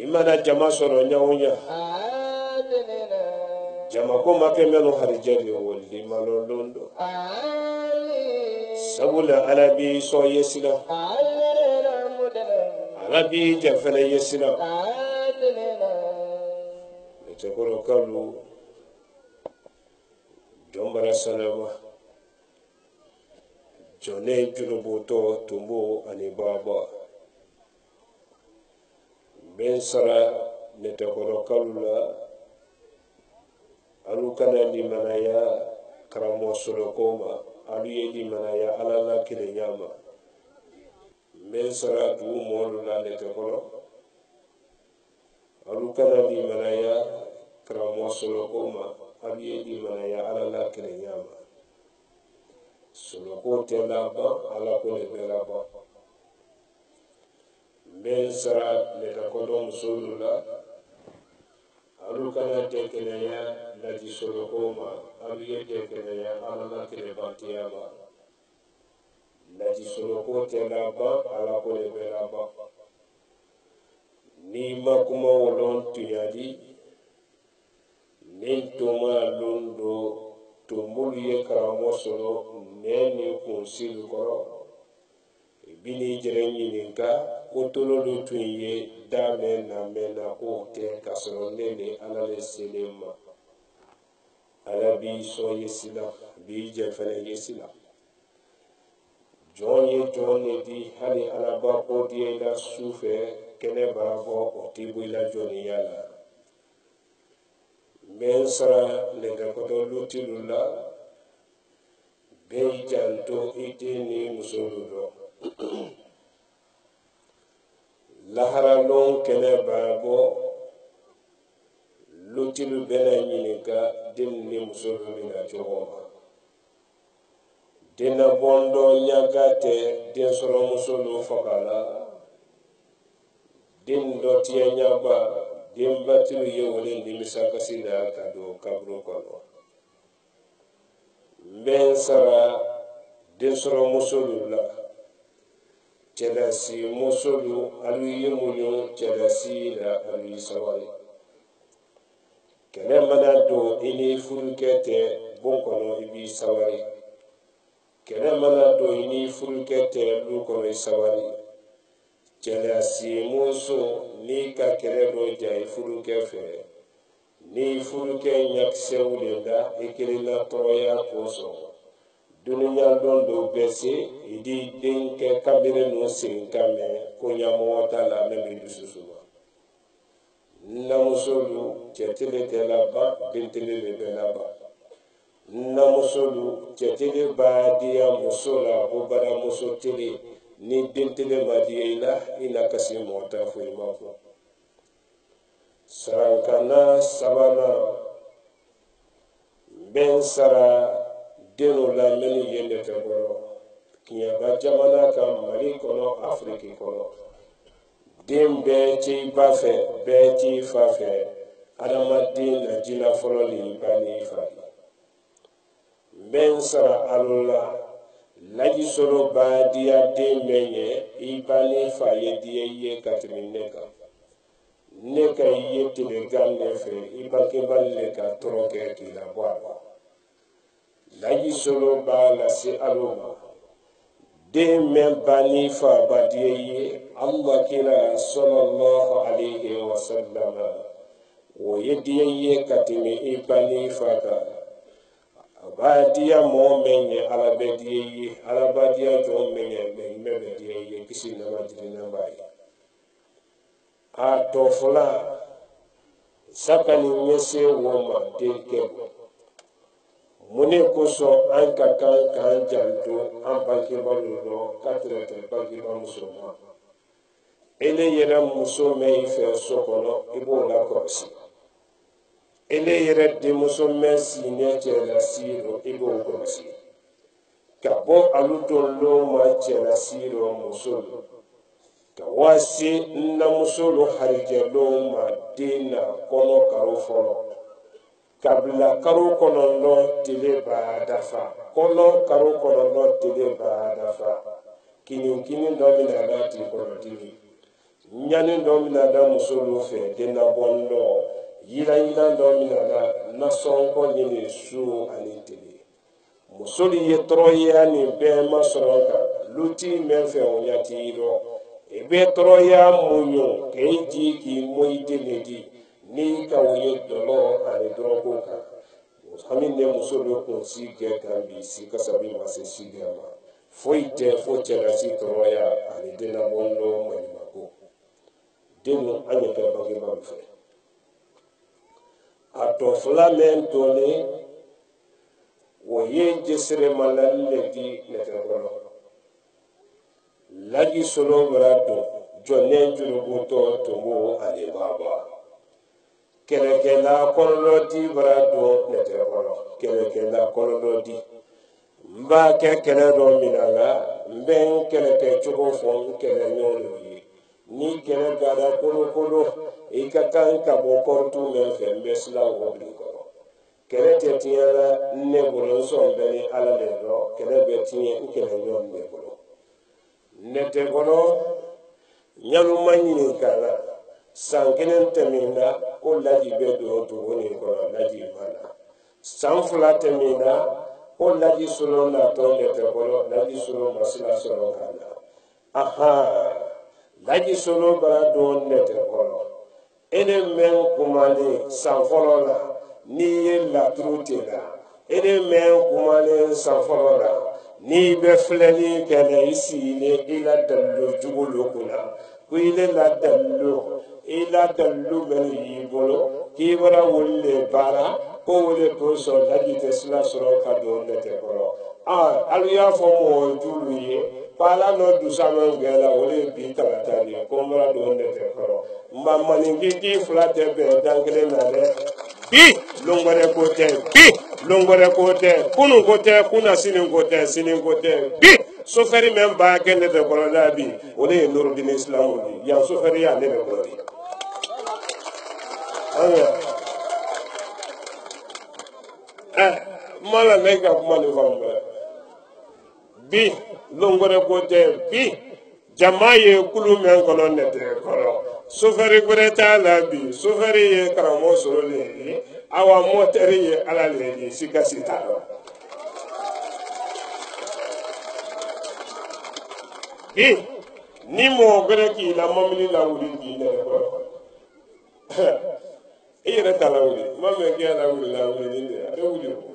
imana jama soro nyawunya jama ko make menu harjali wolli malolondo sabula alabi so yesila alabi jafala yesila tekoro kalu jombara salama jone junubuto tumbo ani baba ben sara ne tekoro kalu la alu kana di manaya karamo solokoma alu ye di manaya alala kile nyama ben sara du molu la ne tekoro alu kana di manaya karamo solokoma alu ye di manaya alala kile nyama soloko te laba ala ko le belaba ben sara ne tekoro musolula alu kana tekelaya lati solokoma alu ye tekelaya alala kile bantiyama lati soloko te laba ala ko le belaba ni makuma wolon tuyadi nin tuma lundo tumbulu ye karamo solo neni kunsilu koro bini jere ɲininka kotololu tun ye dame na mena ko tɛ ka sɔrɔ ne ni ala le selen ma ala b'i sɔn ye sila b'i jɛ fɛnɛ ye sila jɔn ye jɔn ne di hali alaba ko diya i la su fɛ kɛnɛ b'a bɔ o t'i bɔ i la jɔnniya la n bɛ n sara nɛgɛkɔtɔ lutilu la bɛɛ y'i janto i den ni musolu dɔ laharalon kɛnɛ b'a bɔ lutilu bɛna ɲininka den ni musolu mina cogo ma denna bɔndɔ ɲaga tɛ den sɔrɔ musolu faga la den dɔ tiɲɛ ɲaba den batilu ye wele nimisa kasi la ka don kaburu kɔnɔ n bɛ n sara den sɔrɔ musolu la cɛlasi musolu alu ye munyu cɛlasi la alu ye sabali kɛlɛ mana don i ni furukɛ tɛ bon kɔnɔ i b'i sabali kɛlɛ mana don i ni furukɛ tɛ du kɔnɔ i sabali cɛlasi muso n'i ka kɛlɛ dɔ ja i furukɛ fɛ ni furukɛ ɲakisɛw de da i kelen na tɔɔrɔya kosɔn duniya don do bɛ se i di denkɛ kabiri nu sen kan mɛn ko ɲamɔgɔ t'a la ne bɛ dusu suma namusolu cɛtele tɛ laban bentele de bɛ laban namusolu cɛtele b'a diya muso la ko baramuso tele ni bentele ma diya i la i na kasi mɔgɔ ta foyi ma fɔ sarankana sabanan bɛn sara denu la minnu ye ne tɛ bɔlɔ kiɲɛba jamana kan mali kɔnɔ afiriki kɔnɔ den bɛɛ t'i ba fɛ bɛɛ t'i fa fɛ adamaden na jina fɔlɔ ni ba ni fa bɛn sara alo la laji solo b'a diya den bɛɛ ɲɛ i ba ni fa ye diya i ye ka tɛmɛ ne kan ne ka i ye telegan ne fɛ i bangebali le ka tɔrɔ kɛ k'i labɔ a la laji solo b'a lase alo ma den mɛn ba ni fa ba diya i ye Allah kira sallallahu alayhi wa sallam o ye diya i ye ka tɛmɛ i ba ni fa kan a b'a diya mɔgɔ min ye ala bɛ diya i ye ala b'a diya jɔn min ye mɛ bɛ diya i ye kisi nama jiginna b'a ye a tɔ fɔla sakani ɲɛse wo ma denkɛ mun de kosɔn an ka kan k'an janto an bangebaaw lɔ ka tɛmɛ bangebaa muso ma ele yɛrɛ muso mɛn i fɛ so kɔnɔ i b'o lakɔlɔsi ele yɛrɛ denmuso mɛn sinɛ cɛlasigi rɔ i b'o kɔlɔsi ka bɔ alu tɔlɔ ma cɛlasigi rɔ muso rɔ ka waase namusolu harijɛlɔw ma den na kɔnɔ karo fɔlɔ kabila karo kɔnɔntɔn tile b'a dafa kɔnɔ karo kɔnɔntɔn tile b'a dafa kinikini dɔ bɛna da tile kɔnɔntini ɲani dɔ bɛna da musolu fɛ dennabɔndɔ yira yira dɔ min na nasɔngɔ ɲini su ani tile musolu ye tɔrɔya nin bɛɛ ma sɔrɔ kan luti mɛn fɛ o yati dɔ i bɛ tɔrɔya muɲu k'e ji k'i mɔyi dele di n'i ka o ye dɔlɔ ani dɔrɔko kan hami ne muso bɛ kun si kɛ kan bi si kasabi ma se si kɛ ma foyi tɛ fo cɛlasi tɔrɔya ani denabɔndɔ maɲumako denw an yɛ kɛ bangebaaw fɛ a tɔ fila mɛn dɔɔnin o ye jesɛrɛmalali le di nɛgɛkɔrɔ laji solo bara don jɔnnen jurugutɔ tunbo ani baba kɛlɛkɛla kɔlɔlɔ di bara don nɛgɛkɔrɔ kɛlɛkɛla kɔlɔlɔ di n b'a kɛ kɛlɛ dɔ min na la n bɛ n kɛlɛkɛ cogo fɔ n kɛlɛ ɲɔgɔnw ye ni kɛlɛ gada kolokolo i ka kan ka bɔ kɔrɔtu min fɛ n bɛ sila o bi kɔrɔ kɛlɛ tɛ tiɲɛ la ne bolo n sɔn bɛ ni ala de dɔn kɛlɛ bɛ tiɲɛ n kɛlɛ ɲɔgɔn ne bolo ne tɛ kɔnɔ ɲaluma ɲini ka na san kelen tɛmɛna ko laji bɛ don dugu nin kɔnɔ laji ma na san fila tɛmɛna ko laji solo natɔ ne tɛ kɔnɔ laji solo ma sila sɔrɔ ka na ahan laji solo bara don ne tɛ kɔnɔ e de mɛn kumalen san fɔlɔ la n'i ye laturu tɛ la e de mɛn kumalen san fɔlɔ la n'i bɛ filɛli kɛlɛ i sigilen i la dalilu jugu lo kunna ko i le la dalilu i la dalilu minnu y'i bolo k'i bɔra wuli le baara ko wele k'o sɔrɔ laji tɛ sila sɔrɔ ka don ne tɛ kɔrɔ alu y'a fɔ mɔgɔ jugu ye ko ala n'o dusaman gɛlɛ o de ye bi tarata de ye ko n bɔra don ne tɛ kɔrɔ nka maninki fila tɛ bɛn dan kelen na dɛ bi longwɛrɛ ko tɛ bi longwɛrɛ ko tɛ kunun ko tɛ kunna sini ko tɛ sini ko tɛ bi sofɛri min b'a kɛ ne tɛ kɔrɔ la bi o de ye nurudini isilamu de yan sofɛri y'a ne bɛ bɔ de mala ne ka kuma ni faamu bi longwɛrɛ ko tɛ bi jama ye kulu min kɔnɔ ne tɛ kɔrɔ sofɛri wɛrɛ t'a la bi sofɛri ye karamɔgɔ sɔrɔ le ye awa mɔtɛri ye ala le ye sikasi t'a la bi ni mɔgɔ wɛrɛ k'i la mɔmili la wuli k'i nɛgɛ kɔrɔ i yɛrɛ t'a la wuli ma mɛ k'i la wuli la wuli ni a bɛ wuli o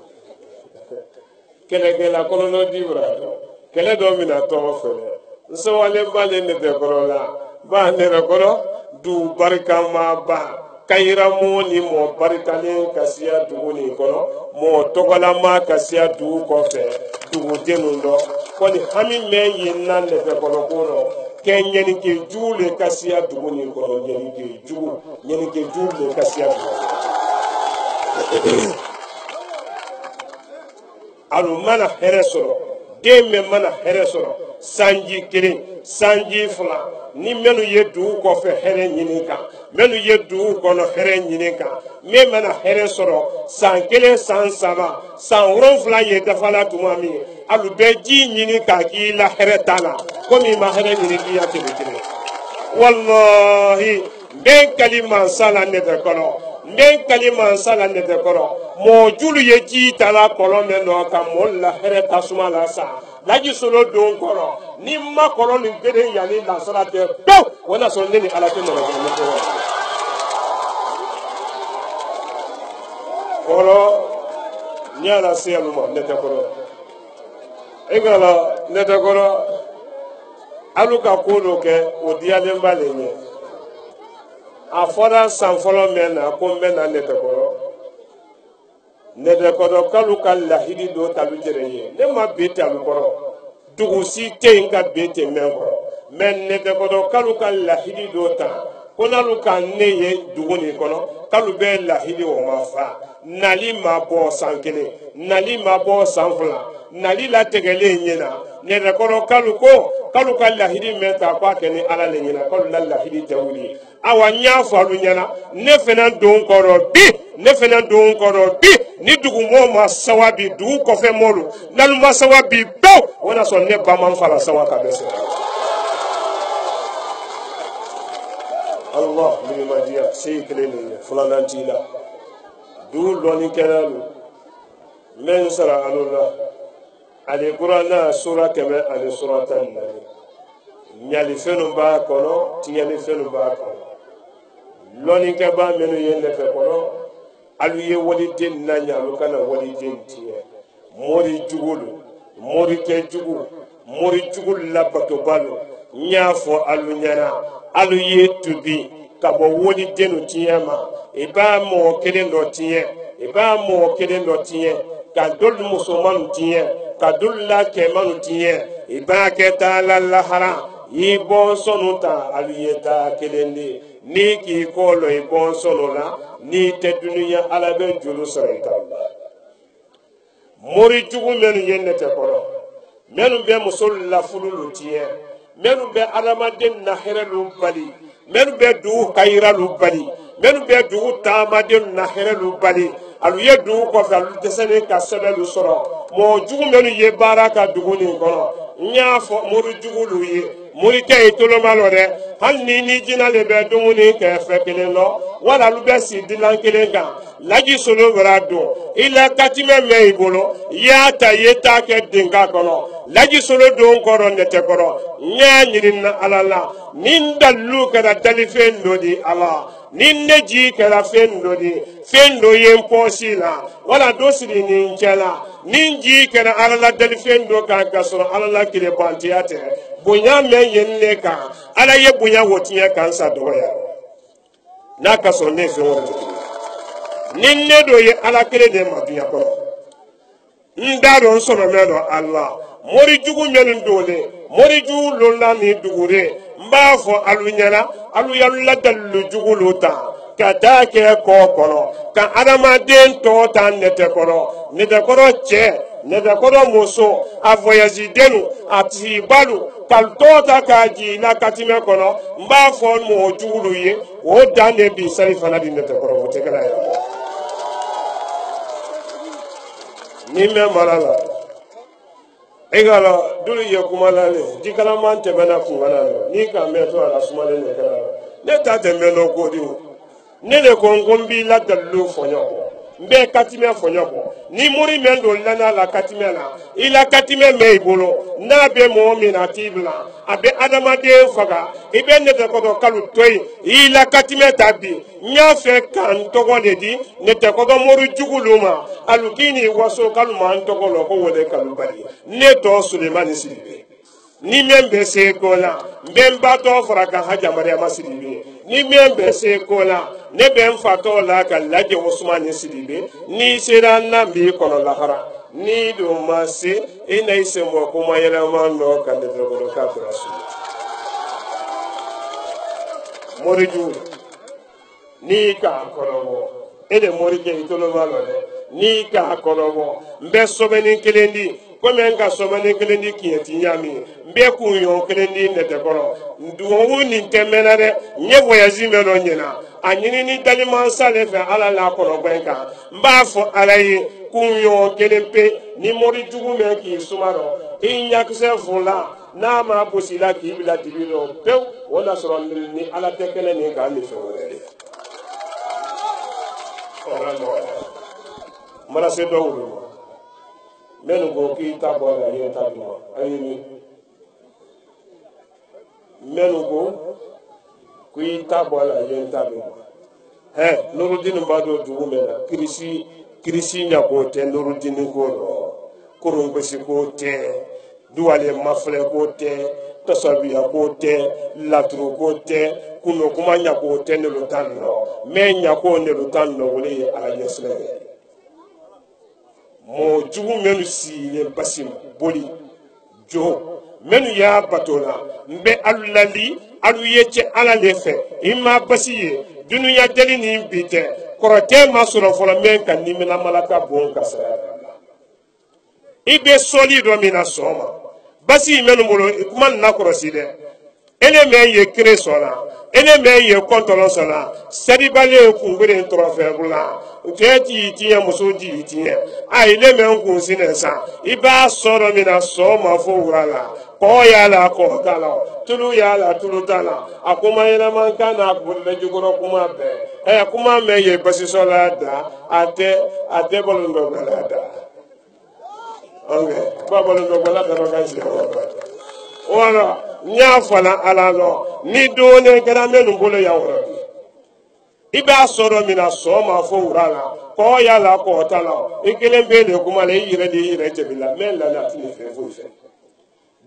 kɛlɛkɛla kɔlɔlɔ di bara kɛlɛ dɔ mina tɔgɔ fɛnɛ n sɔwale b'ale nɛgɛ kɔrɔ la b'a nɛgɛ kɔrɔ du barikama ba kayiramu ni mɔgɔ barikalen ka siya dugu nin kɔnɔ mɔgɔ tɔgɔlama ka siya dugu kɔfɛ dugudenw dɔ kɔni hami mɛ yen na nɛgɛ kɔrɔ ko nɔ kɛ ɲɛnike jugu le ka siya dugu nin kɔnɔ ɲɛnike jugu le ka siya dugu alu mana hɛrɛ sɔrɔ den mɛ mana hɛrɛ sɔrɔ sanji kelen sanji fila ni minnu ye dugu kɔfɛ hɛrɛ ɲini kan minnu ye dugu kɔnɔ hɛrɛ ɲini kan min mana hɛrɛ sɔrɔ san kelen san saba san wolonwula ye dafala tuma min alu bɛ ji ɲini k'a k'i la hɛrɛ ta la komi i ma hɛrɛ ɲini k'i ya kelen kelen walahi n bɛ kali mansa la ne tɛ kɔnɔ n bɛ kali mansa la ne tɛ kɔrɔ mɔgɔ julu ye ji ta la kɔlɔn min nɔ ka mɔli la hɛrɛ tasuma la sa laji solo don kɔrɔ ni ma kɔlɔn nin kelen yanni lansara tɛ pewu o na sɔrɔ ne ni ala tɛ nɔnɔ kɔnɔ ne tɔgɔ kɔrɔ n y'a se yan ma ne tɛ kɔrɔ e ka la ne tɛ kɔrɔ alu ka ko dɔ kɛ o diyalen ba le ɲɛ a fɔra san fɔlɔ min na ko n bɛ na ne tɛ kɔrɔ nɛgɛkɔrɔ k'alu ka lahidi dɔ talu jɛrɛ ye ne ma bi talu kɔrɔ dugu si tɛ yen ka bi tɛ mɛn kɔrɔ mɛ nɛgɛkɔrɔ k'alu ka lahidi dɔ ta ko n'alu ka ne ye dugu nin kɔnɔ k'alu bɛ lahidi o ma fa nali ma bɔ san kelen nali ma bɔ san fila nali latigɛlen ɲɛna nɛgɛkɔrɔ k'alu ka lahidi mɛn ta k'a kɛ ni ala le ɲɛna k'alu la lahidi tɛ wuli awa n y'a fɔ alu ɲɛna ne fɛnɛ don kɔrɔ bi ne fɛnɛ don kɔrɔ bi ni dugumɔgɔw ma sawa bi dugu kɔfɛ mɔlu n'alu ma sawa bi pewu o na sɔrɔ ne ba ma n fara sawa ka dɛsɛ Allah mi madia sey kelene fulanantila du loni kenalu men sara alula ale qur'ana sura keme ale suratan nyali fenu ba kono tiyali fenu ba kono loni ke ba menu yende fe kono alu ye wali den na nyalu kana wali den tiye mori jugulu mori ke jugu mori jugul labato balu nyafo alu nyana alu ye tubi kabo wali denu tiyema iba mo kelen do tiye iba mo kelen do tiye ka dol musulman tiye ka dulla ke manu tiye iba ke ta la lahara yi bon sonuta alu ye ta kelendi ni ki kolo i bon solo la ni te duniya ala be julu sarita mori jugu menu yennete kono menu be musul la fululu tiye menu be adamaden na herelu bali menu be du kayralu bali menu be du tamaden na herelu bali alu ye du ko fa lu desene ka sebelu soro mo jugu menu ye baraka duguni kono nya fo mori jugu lu ye muri ke itolo malore hal ni jina le be dumuni ke fe kelen lo wala lu be si dilan kelen kan laji solo brado ila katime me ibolo ya ta yeta ke dinga kono laji solo don koro nete koro nya nyirin alala nin dalu kada dalife ndodi ala nin neji kada fendodi fendo yen posila wala dosiri nin kela nin ji kada alala dalife ndo kan kasoro alala kire bantiate bonya men yenne kan ala ye bonya wotiya kan sa doya na kaso ne fe wonto ninne do ye ala kire de maduya ko ndaro so medo Allah mori jugu men dole mori ju lolla ni dugure mba fo alunyala alu yalla dallu jugu lota kata ke ko kono ka adama den to tan nete kono nete kono che nete kono muso a voyage denu ati balu kaltota kaji na katime kono mba fo mo julu ye o dande bi sari fana di nete kono wote kala ya ni me marala egala dulu ye kumala le jikala man te bana kumala ni ka me to ala sumale ne kala ne ta te me no ko di ne le kongombi la dalu fonyo mbe katime fonyo ko ni muri mendo lana la katime la ila katime me ibolo na be mo mina tibla abe adama de faga ibe ne te ko do kalu toy ila katime tabi nya fe kan to ko le di ne te ko do moru juguluma alukini waso kalu man to ko lo ko wole kalu bali ne to Suleiman Sidibe ni membe se kola mbemba to faraka haja Mariama Sidibe ni membe se kola ne ben fato la ka laje Usman Sidibe ni sera nambi kono lahara ni do mase ina ise mo kuma yela mando kan de do ka rasul moriju ni ka kono ede morije itolo malole ni ka kono mbe sobeni kelendi kome nga somane kelendi kiyeti nyami mbe kunyo kelendi netekoro nduwo ni temenare nye voyage melo nyena anyini ni daliman salefe ala la kono gwenka mbafo alaye kunyo kelempe ni mori jugu me ki sumaro inyakse fula na ma posila ki bila dibilo pe wona soro ni ala tekele ni ga mi fewore mara se do wulu menu go ki tabo la yen tabo ayini menu go ki tabo la yen tabo Nurudin bado duumena kirisi nya ko te Nurudin ko kurun besi ko te duwale mafle ko te tasabiya ko te latru ko te kuno kuma nya ko te ne lutanno me nya ko ne lutanno wole ala yesle mo jugu menu si le basim boli jo menu ya batola mbe alali alu yeche ala lefe imma basiye dunuya deli ni bite korote masuro fola men kan ni mena malaka bon kasara ibe soli do mina soma basi menu bolo kuman na koroside ele men ye kre sola ene me ye kontolo sala sedi bale kungure trofe bula teti tiye musoji tiye aile me kunsine sa iba soro mina so ma fo wala ko ya la ko tala tulu ya la tulu tala akuma ina man kana kulle jugoro kuma be kuma me ye basiso la da ate bolo ndo la da okay bolo ndo la da ro kan si wala nya fala ala no ni do ne kana me numbolo ya wora iba soro mina so ma fo wala ko ya la ko tala ikelen be le kuma le yire de yire jebila men la la tini fe fo fe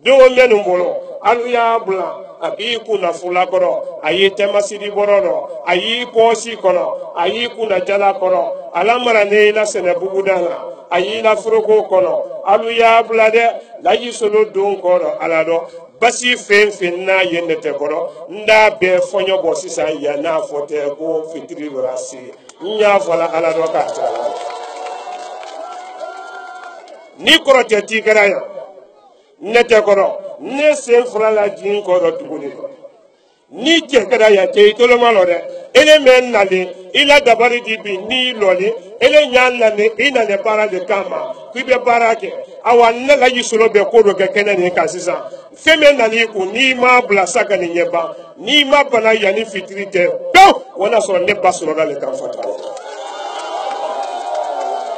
do me numbolo alu ya bla aki kuna fula koro ayi temasidi bororo ayi posi kono ayi kuna jala koro alamara ne la sene bugudana ayi la froko kono alu ya bla de la yisolo don koro alado basi fen na yenete koro nda be fonyo bo sisa ya na fote ko fitri rasi nya fala alado ka ta ni koro te tigraya nete koro ne sen frala jin koro tuguni ni jekara ya te tolo malo de ele men nali ila dabari dibi ni loli ele nyalla ne ina ne para de kama kube barake awanne la yisulo be kodo ke kenani kasisa feme nali ku ni ma bla saka ni nyeba ni ma bana ya ni fitrite do wana so ne basuro dale kan fata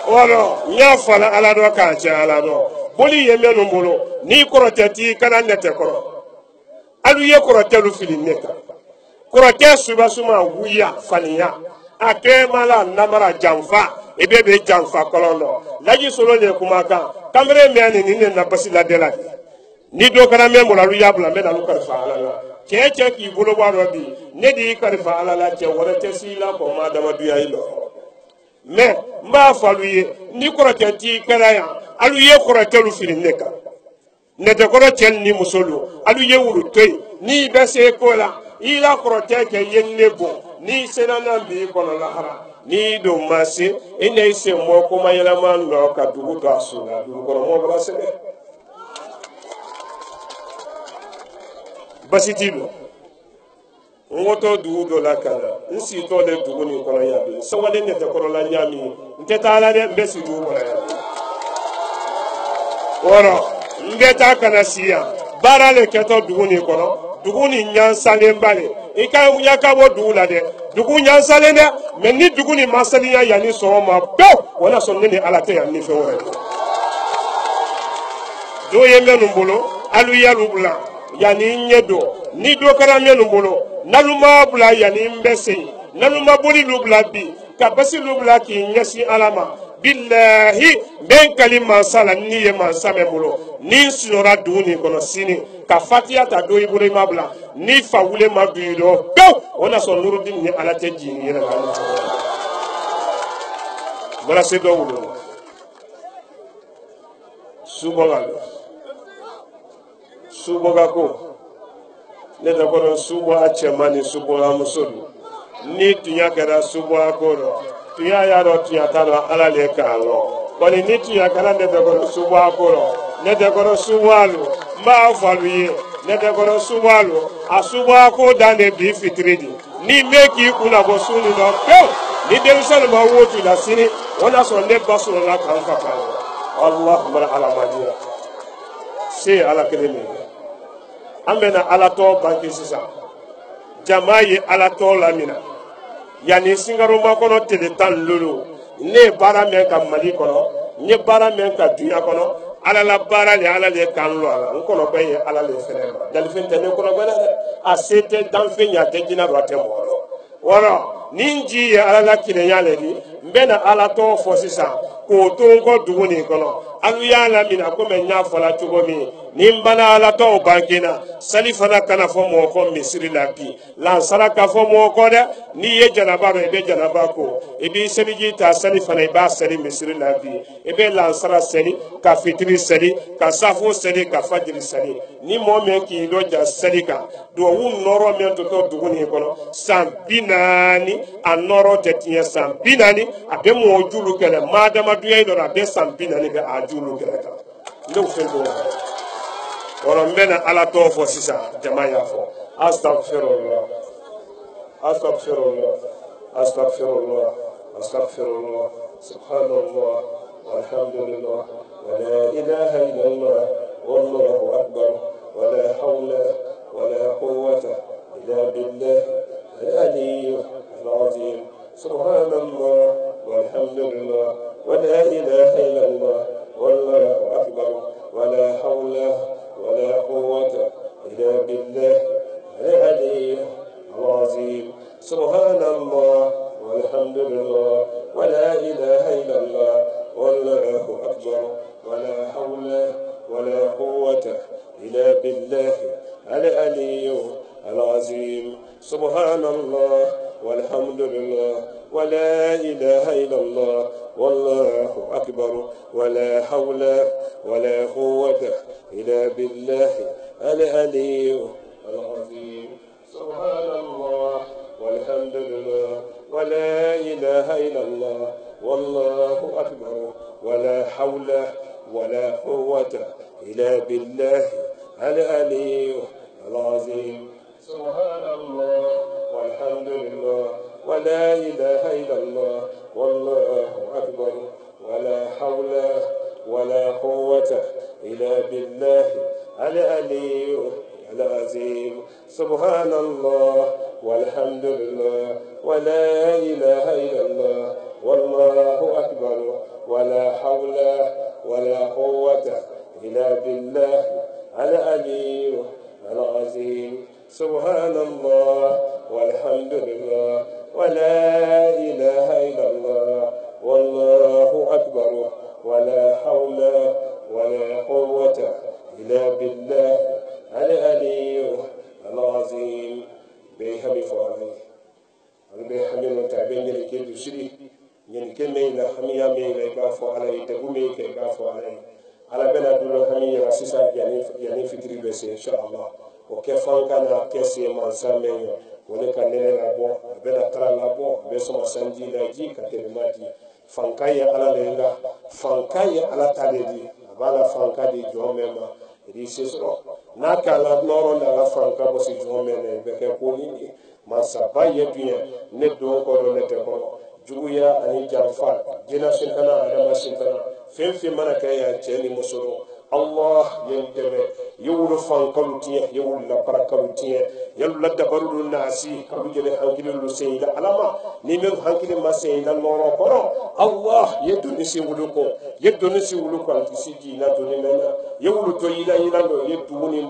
wala nya fala ala do ka cha ala do boli yemenu mbolo ni korotati kana nete koro alu ye korotelu fili neta korote suba suma wuya faniya ate mala namara jamfa ebebe jamfa kolono laji solo le kumaka kamere meni ni na basi la dela ni do kana me mo lalu yabla me na lu karfa ala cheche ki bolo waro bi ne di karfa ala che wora te sila ko ma dama duya ilo me mba faluye ni korote ti kana ya alu ye korotelu fili neka nete koro chel ni musolu alu ye wuru toy ni bese kola ila korote ke yennebo ni senana bi kono lahara ni do masi ene ise mo ko mayela man no ka dugu to asuna dugu ko mo bala sebe basitibo ngoto dugu do la kala nsi to le dugu ni kono ya bi so wale ne te kono la nyami nteta ala de mbesi dugu kono ya woro mbeta kana siya bara le keto dugu ni kono dugu ni nyansalen bale ika unyaka bo dugu la de dugu nyansalen de mais ni dugu ni masaliya yani so ma bo wala so ni alate ya ni fe wore do yembe numbolo alu yalu bula yani nyedo ni do kara menu bolo naluma bula yani mbese naluma boli lubla bi ka basi lubla ki nyasi alama billahi ben kalima sala ni ye mansame bolo ni sinora duni kono sini ka fatia ta do ibure mabla ni fa wule maduiro go ona so nurudin ni alate jini yela la bala se do wulo suboga ko ne da kono subo achemani subo amusulu ni tunya kara subo akoro tuya yaro tuya talo ala le kalo wani ni tuya kala ne degoro suwalo ne degoro suwalu ma faluye ne degoro suwalu asuwa ko dane bi fitridi ni meki kuna bo sunu no ko ni derusalu ma wotu la sini wana so ne baso la kan fata Allah mara ala madina se ala keleme amena ala to banki sisa jamaye ala to lamina yani singaro ma kono tele tan lulu ne bara men ka mali kono ne bara men ka dunya kono ala la bara le ala le kan lo ala kono be ala le fere dal fente ne kono bana a sete dan fenya te dina rote mo wala ninji ala la kile yale di mbena ala to fo sisa ko to ko duguni kono alu ya la mina ko men nya fola tugo mi nimbana ala to bankina salifana kana fo mo ko misiri la pi la saraka fo mo ko de ni ye janaba be janaba ko e bi seliji ta salifana ba sali misiri la pi e be la sara sali ka fitri sali ka safo sali ka fajri sali ni mo men ki do ja salika do wun noro men to duguni kono sambinani anoro tetiya sambinani abe mo julu kele madama duye do abe sambinani be ajulu kele ta ndo fendo wala mbena ala to fo sisa jama ya fo astaghfirullah أستغفر الله أستغفر الله أستغفر الله سبحان الله والحمد لله ولا إله إلا الله والله أكبر ولا حول ولا قوة إلا بالله العلي العظيم سبحان الله والحمد لله ولا إله إلا الله والله أكبر ولا حول ولا قوة إلا بالله العلي العظيم سبحان الله والحمد لله ولا إله إلا الله والله أكبر ولا حول ولا قوة إلا بالله العلي العظيم سبحان الله والحمد لله ولا إله إلا الله والله أكبر ولا حول ولا قوة إلا بالله العلي العظيم سبحان الله والحمد لله ولا إله إلا الله والله أكبر ولا حول ولا قوة إلا بالله العلي العظيم سبحان الله والحمد لله ولا إله إلا الله والله أكبر ولا حول ولا قوة إلا بالله العلي العظيم سبحان الله والحمد لله ولا إله إلا الله والله أكبر ولا حول ولا قوة إلا بالله العلي العظيم سبحان الله والحمد لله ولا إله إلا الله والله أكبر ولا حول ولا قوة إلا بالله العلي العظيم بهم فوالي بهم متابعين لكي تشري ينكي ميلا حميا ميلا يقافوا علي تقومي كي يقافوا علي على بنا دولو حميا رسيسا يعني فكري بس إن شاء الله وكيف كان كيسي منسا ميلا ولك نيني لابو بنا ترى لابو بسما سنجي لاجي كتلماتي فانكاي على ليلا فانكاي على تاليدي bala fanka di jome ma ri sesro na kala noro na la fanka bo si jome ne be ke ko ni ma saba ye bien ne do ko ro ne te ko juguya ani jamfa jina sintana adama sintana fe mana kay ya cheni musoro Allah yentebe yewulu fankalu tiye yewulu la barakalu tiye yalu la dabarulu nasi kabu jele hankili lu seyda alama ni men hankili ma seyda noro kono Allah yeduni si wuluko yeduni si wuluko antisi dina doni mena yewulu to yila yila do yeduni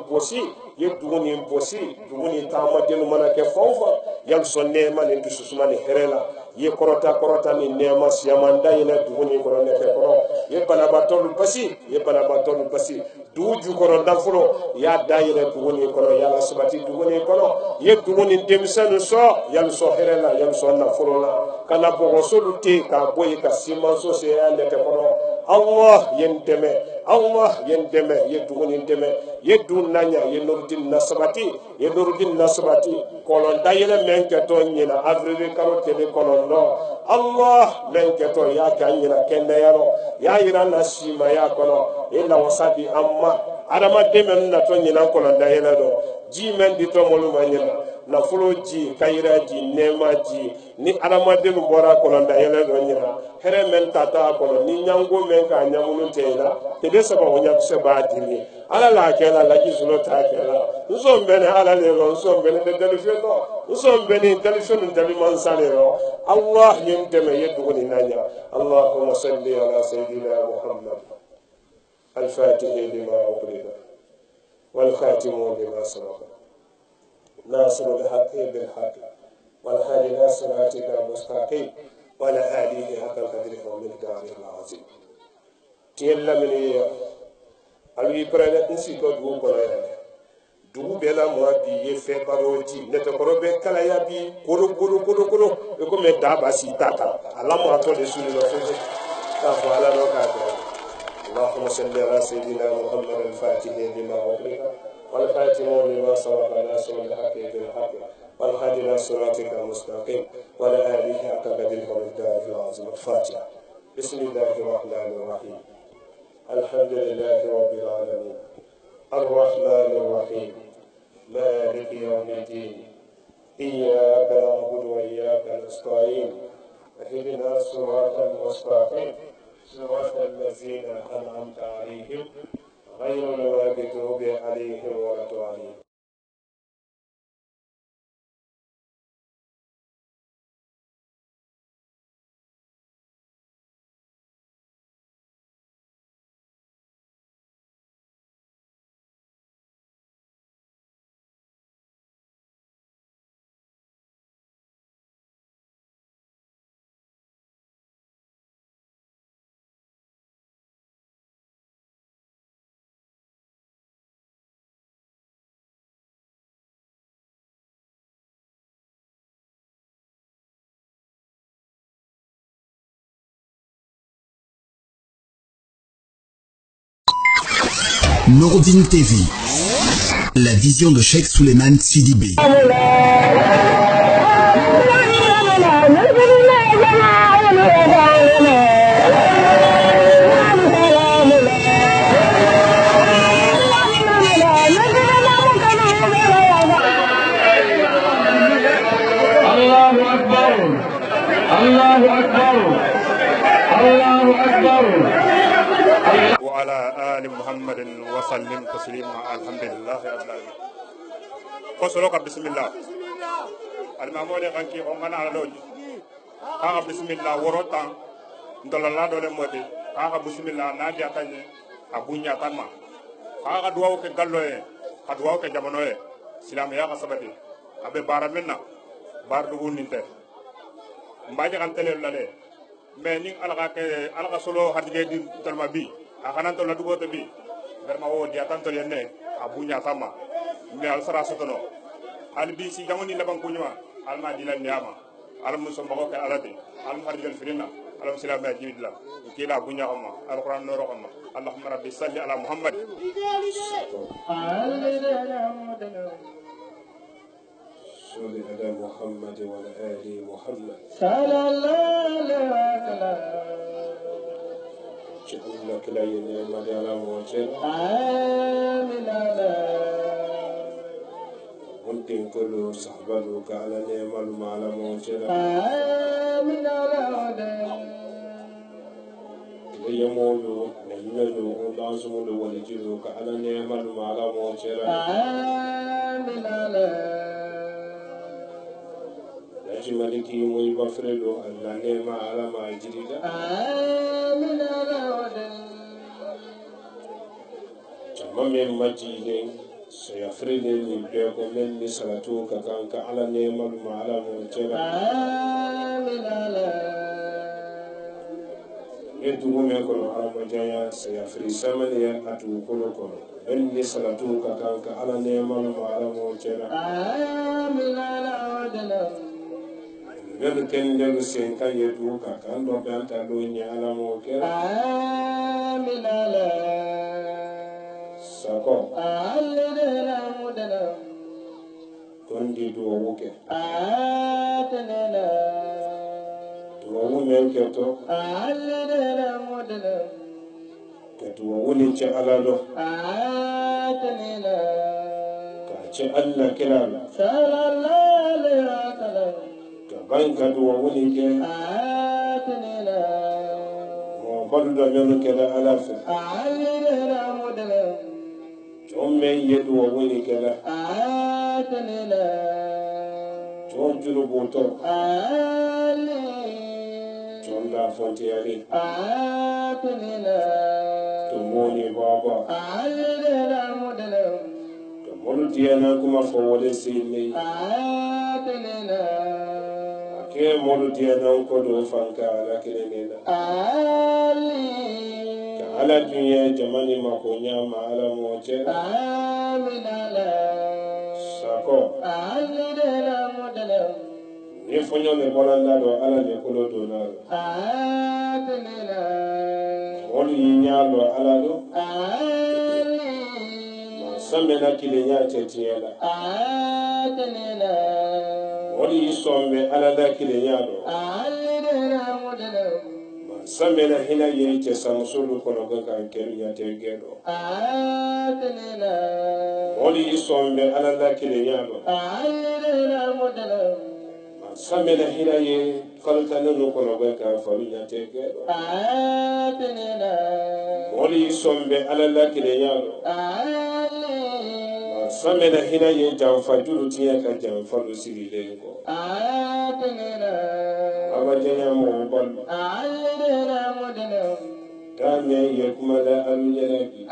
mposi duni tama denu mana ke fonfa yal sonne man en dususmani herela ye korota ni nema siamanda ila duni korone ke koro ye banabatolu basi duju kono dafuro ya daire duguni kono yala sabati duguni kono ye duguni demisanu so yal so herela yal so nafuro la kana bogo solute ka boy ka simanso se ande te kono Allah yendeme ye duguni deme ye dunanya ye nurdin nasabati kolon daire menke to nyina avril karote de kolon no Allah menke to ya kanyina kende yaro ya ira nasima ya kono illa wasabi amma adama demen na to nyina kolon daire do ji men di to molu manyina na fulo ji kayira ji nema ji ni adama dem bora kolon daire do nyina here men tata kono ni nyango men ka nyamunu teila tede saba wonya se ba dimi ala la kela la ji sulo ta kela nsombene ala le ro nsombene de delifeno nsombene delifeno daliman salero Allah yenteme yeduguni nanya Allahumma salli ala sayidina Muhammad الفاتح لما أغلق والخاتم لما سبق ناصر الحق بالحق والهادي إلى صراطك المستقيم وعلى آله حق قدره ومقداره العظيم تيلا من alwi prene nsi ko du ko ya du bela mo bi ye fe paroti ne to ko be kala ya bi koro e ko me da ba si tata ala mo ato de sunu no fuje ta fo ala no ka ko اللهم صل على سيدنا محمد الفاتح لما أغلق والخاتم لما سبق ناصر الحق بالحق والهادي إلى صراطك المستقيم وعلى آله حق قدره ومقداره العظيم الفاتحة بسم الله الرحمن الرحيم الحمد لله رب العالمين الرحمن الرحيم مالك يوم الدين إياك نعبد وإياك نستعين اهدنا الصراط المستقيم صراط الذين أنعمت عليهم غير المغضوب عليهم ولا الضالين. Nourdine TV, la vision de Cheikh Souleymane Sidibé. وعلى آل محمد وسلم تسليما الحمد لله رب العالمين. قصلوك بسم الله المامون كانكي أمنا على لوج كان بسم الله وروتان ندللا دولة مودي كان بسم الله ناجي أتاني أبونيا تانما كان دواو كغالوه كدواو كجامانوه سلام يا كسبتي أبي بارمنا باردوغون نينته مباجي كان تلي لالي mais alaka solo hadige di tolma bi akanan tolna dugo to bi verma wo dia tanto yenne abunya tama me al sara sotono al bi si jamoni laban kunyuma al ma dilan nyama al muso mako ke alade al harjal firina al salam ya jibilla kila abunya amma al qur'an no roxama allahumma rabbi salli ala muhammad صل على محمد وعلى آل محمد صلى الله عليه وسلم جعلك لا ينام على موجه آمين ممكن كل صحبه على نعم على موجه آمين يمولو نملو ونعزم ولجلوك على نعم على موجه آمين مالكي موي بفرلو الله نعمة على ما جريدا آمين جمع من مجيدين سيفرلين لبيكم من سلطوك كانك على نعمة على موجرة آمين يدوه ميكون على مجايا سيفري سمنيا أتوكلكم من سلطوك كانك على نعمة على موجرة آمين Nel kende sen kan yedu ka kan do banta do nyala mo kera aminala sako alidela mudala kondi do woke atanela do wo men keto alidela mudala keto wo ni ci alalo atanela ka ci Allah kirala sallallahu alaihi wasallam banka duwa wuni ke atanela mo baldo men ke la ala fa alidela mudala jomme yedu wuni ke la atanela jojulu boto ali jonda fonti ali atanela to moni baba alidela mudala to molu tiana kuma fo wole sini atanela ke molu tiana ko do fanka ala kirenela ali ka ala dunya jamani makonya ma ala mo che aminala sako alidela mudala ni fonyo le bolanda do ala le kolo do na atanela molu yinya do ala do ali samena kilenya tetiela atanela molu yisombe ala da kilenya do alidela mudala samena hina ye te samsulu kono ga kan keru ya te gedo atanela moli sombe ala la kile nyalo samena hina ye falta nanu kono be ka falu nyate ke moli sombe ala la kile nyalo samena hina ye jamfa julu tiya ka jamfa lu sigile ko abajanya mo bal dame ye kumala alujanabi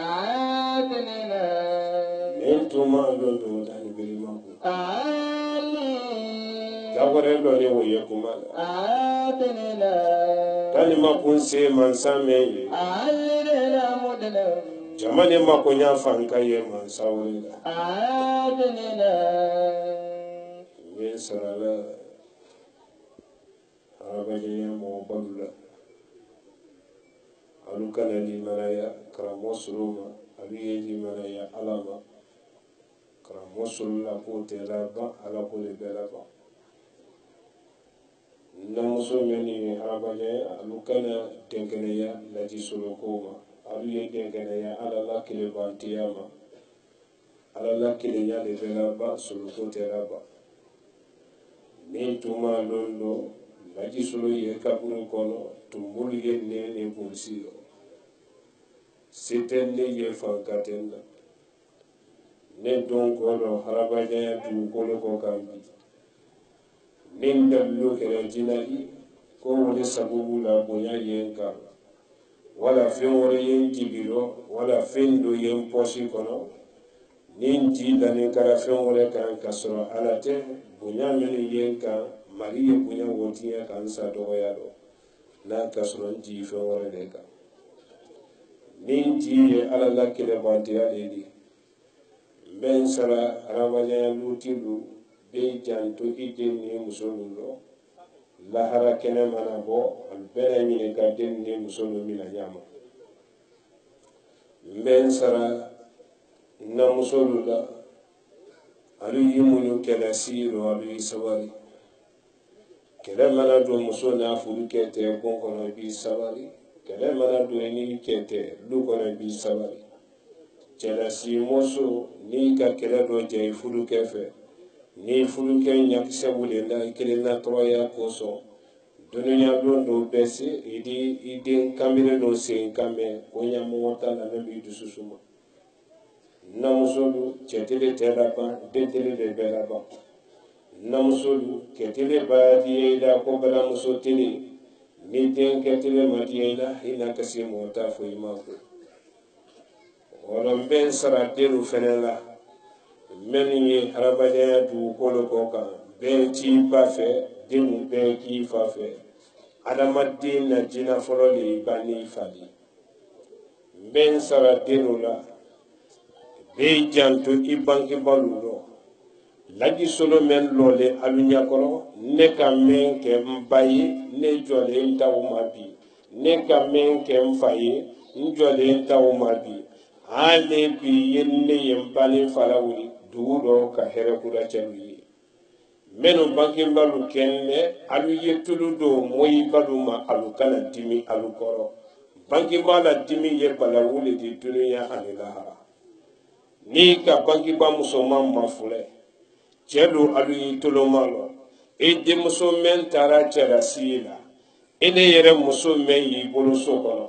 entuma londo dan bilimangu jawore lo ne wo ye kumala tani makunse mansame ye jamane makonya fanka ye mansawela ye sarala abajanya mo balula alukana limanaya karamosuluma abiye limanaya alama karamosulula kote laba ala kole belaba namuso meni harabanya alukana denkenaya laji solokoma abiye denkenaya ala la kile bantiyama ala la kile nya de belaba solokote laba ni tuma londo laji solo ye kaburu kono tumbulu ye nene kunsiro sitende ye fankatenda ne don kono harabanya du kono ko kambi nin dallo kere jinali ko woni sabubu la bonya yenka wala fen wore yen jigiro wala fen do yen posi kono nin ji dane kara fen wore kan kasro alate bonya men yenka mariye bonya wotiya kan sa do yaro na kasro ji fen wore de ka nin ji ye ala la kele bantiya de ben sara harabanya lutilu be janto iden ni musolulo lahara kene mana bo albere ni ka den ni musolu mina nyama ben sara na musolula alu yimunu kala siro alu isawari kele mana do musona furu kete ko kono bi sawari kele mana do ni kete lu kono bi sawari kala si moso ni ka kele do je furu kefe ni fulu ke nyakse wule na ikele na troya koso dunya dondo besi idi kamere no se kame konya mota na mbi dususuma namusolu chetele teraba betele de beraba namusolu ketele ba diela ko bala musotele ni den ketele madiela ina kasi mota fo imako wala ben sara delu fenela men ye harabanya du kolo koka ben ci pafe dinu ben ki fafe adamadin na jina folo le bani fali ben sara dinu la be janto ibanki balulo laji solo men lole alunya kolo ne ka men ke mbayi ne jole ntawuma bi ne ka men ke mfayi njole ntawuma bi ale bi yenne yembali falawuri duudo ka here kuda celu menu bankin balu kenne alu yetulu do moyi balu ma alu kana dimi alu koro bankin bala dimi ye bala wuli di dunia anilaha ni ka bankin ba musoman mafule celu alu yitulu malo ede muso men tara cera sila ene yere muso men yi bolo so kono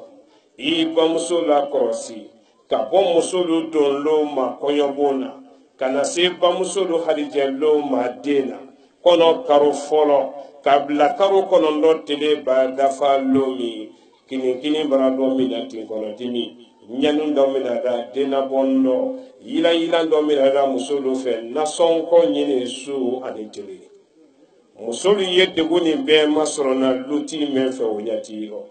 i ba muso la korosi ka bo muso lu don lo ma koyobona kana se bamusolu halijallo madina kono karo folo kabla karo kono ndo tele ba dafa lomi kini bara do mi dati kono dimi nyanu ndo mi da dena bondo yila ndo mi da musolu fe na sonko nyine su ani tele musolu yedde goni be masrona luti men fe wonyati o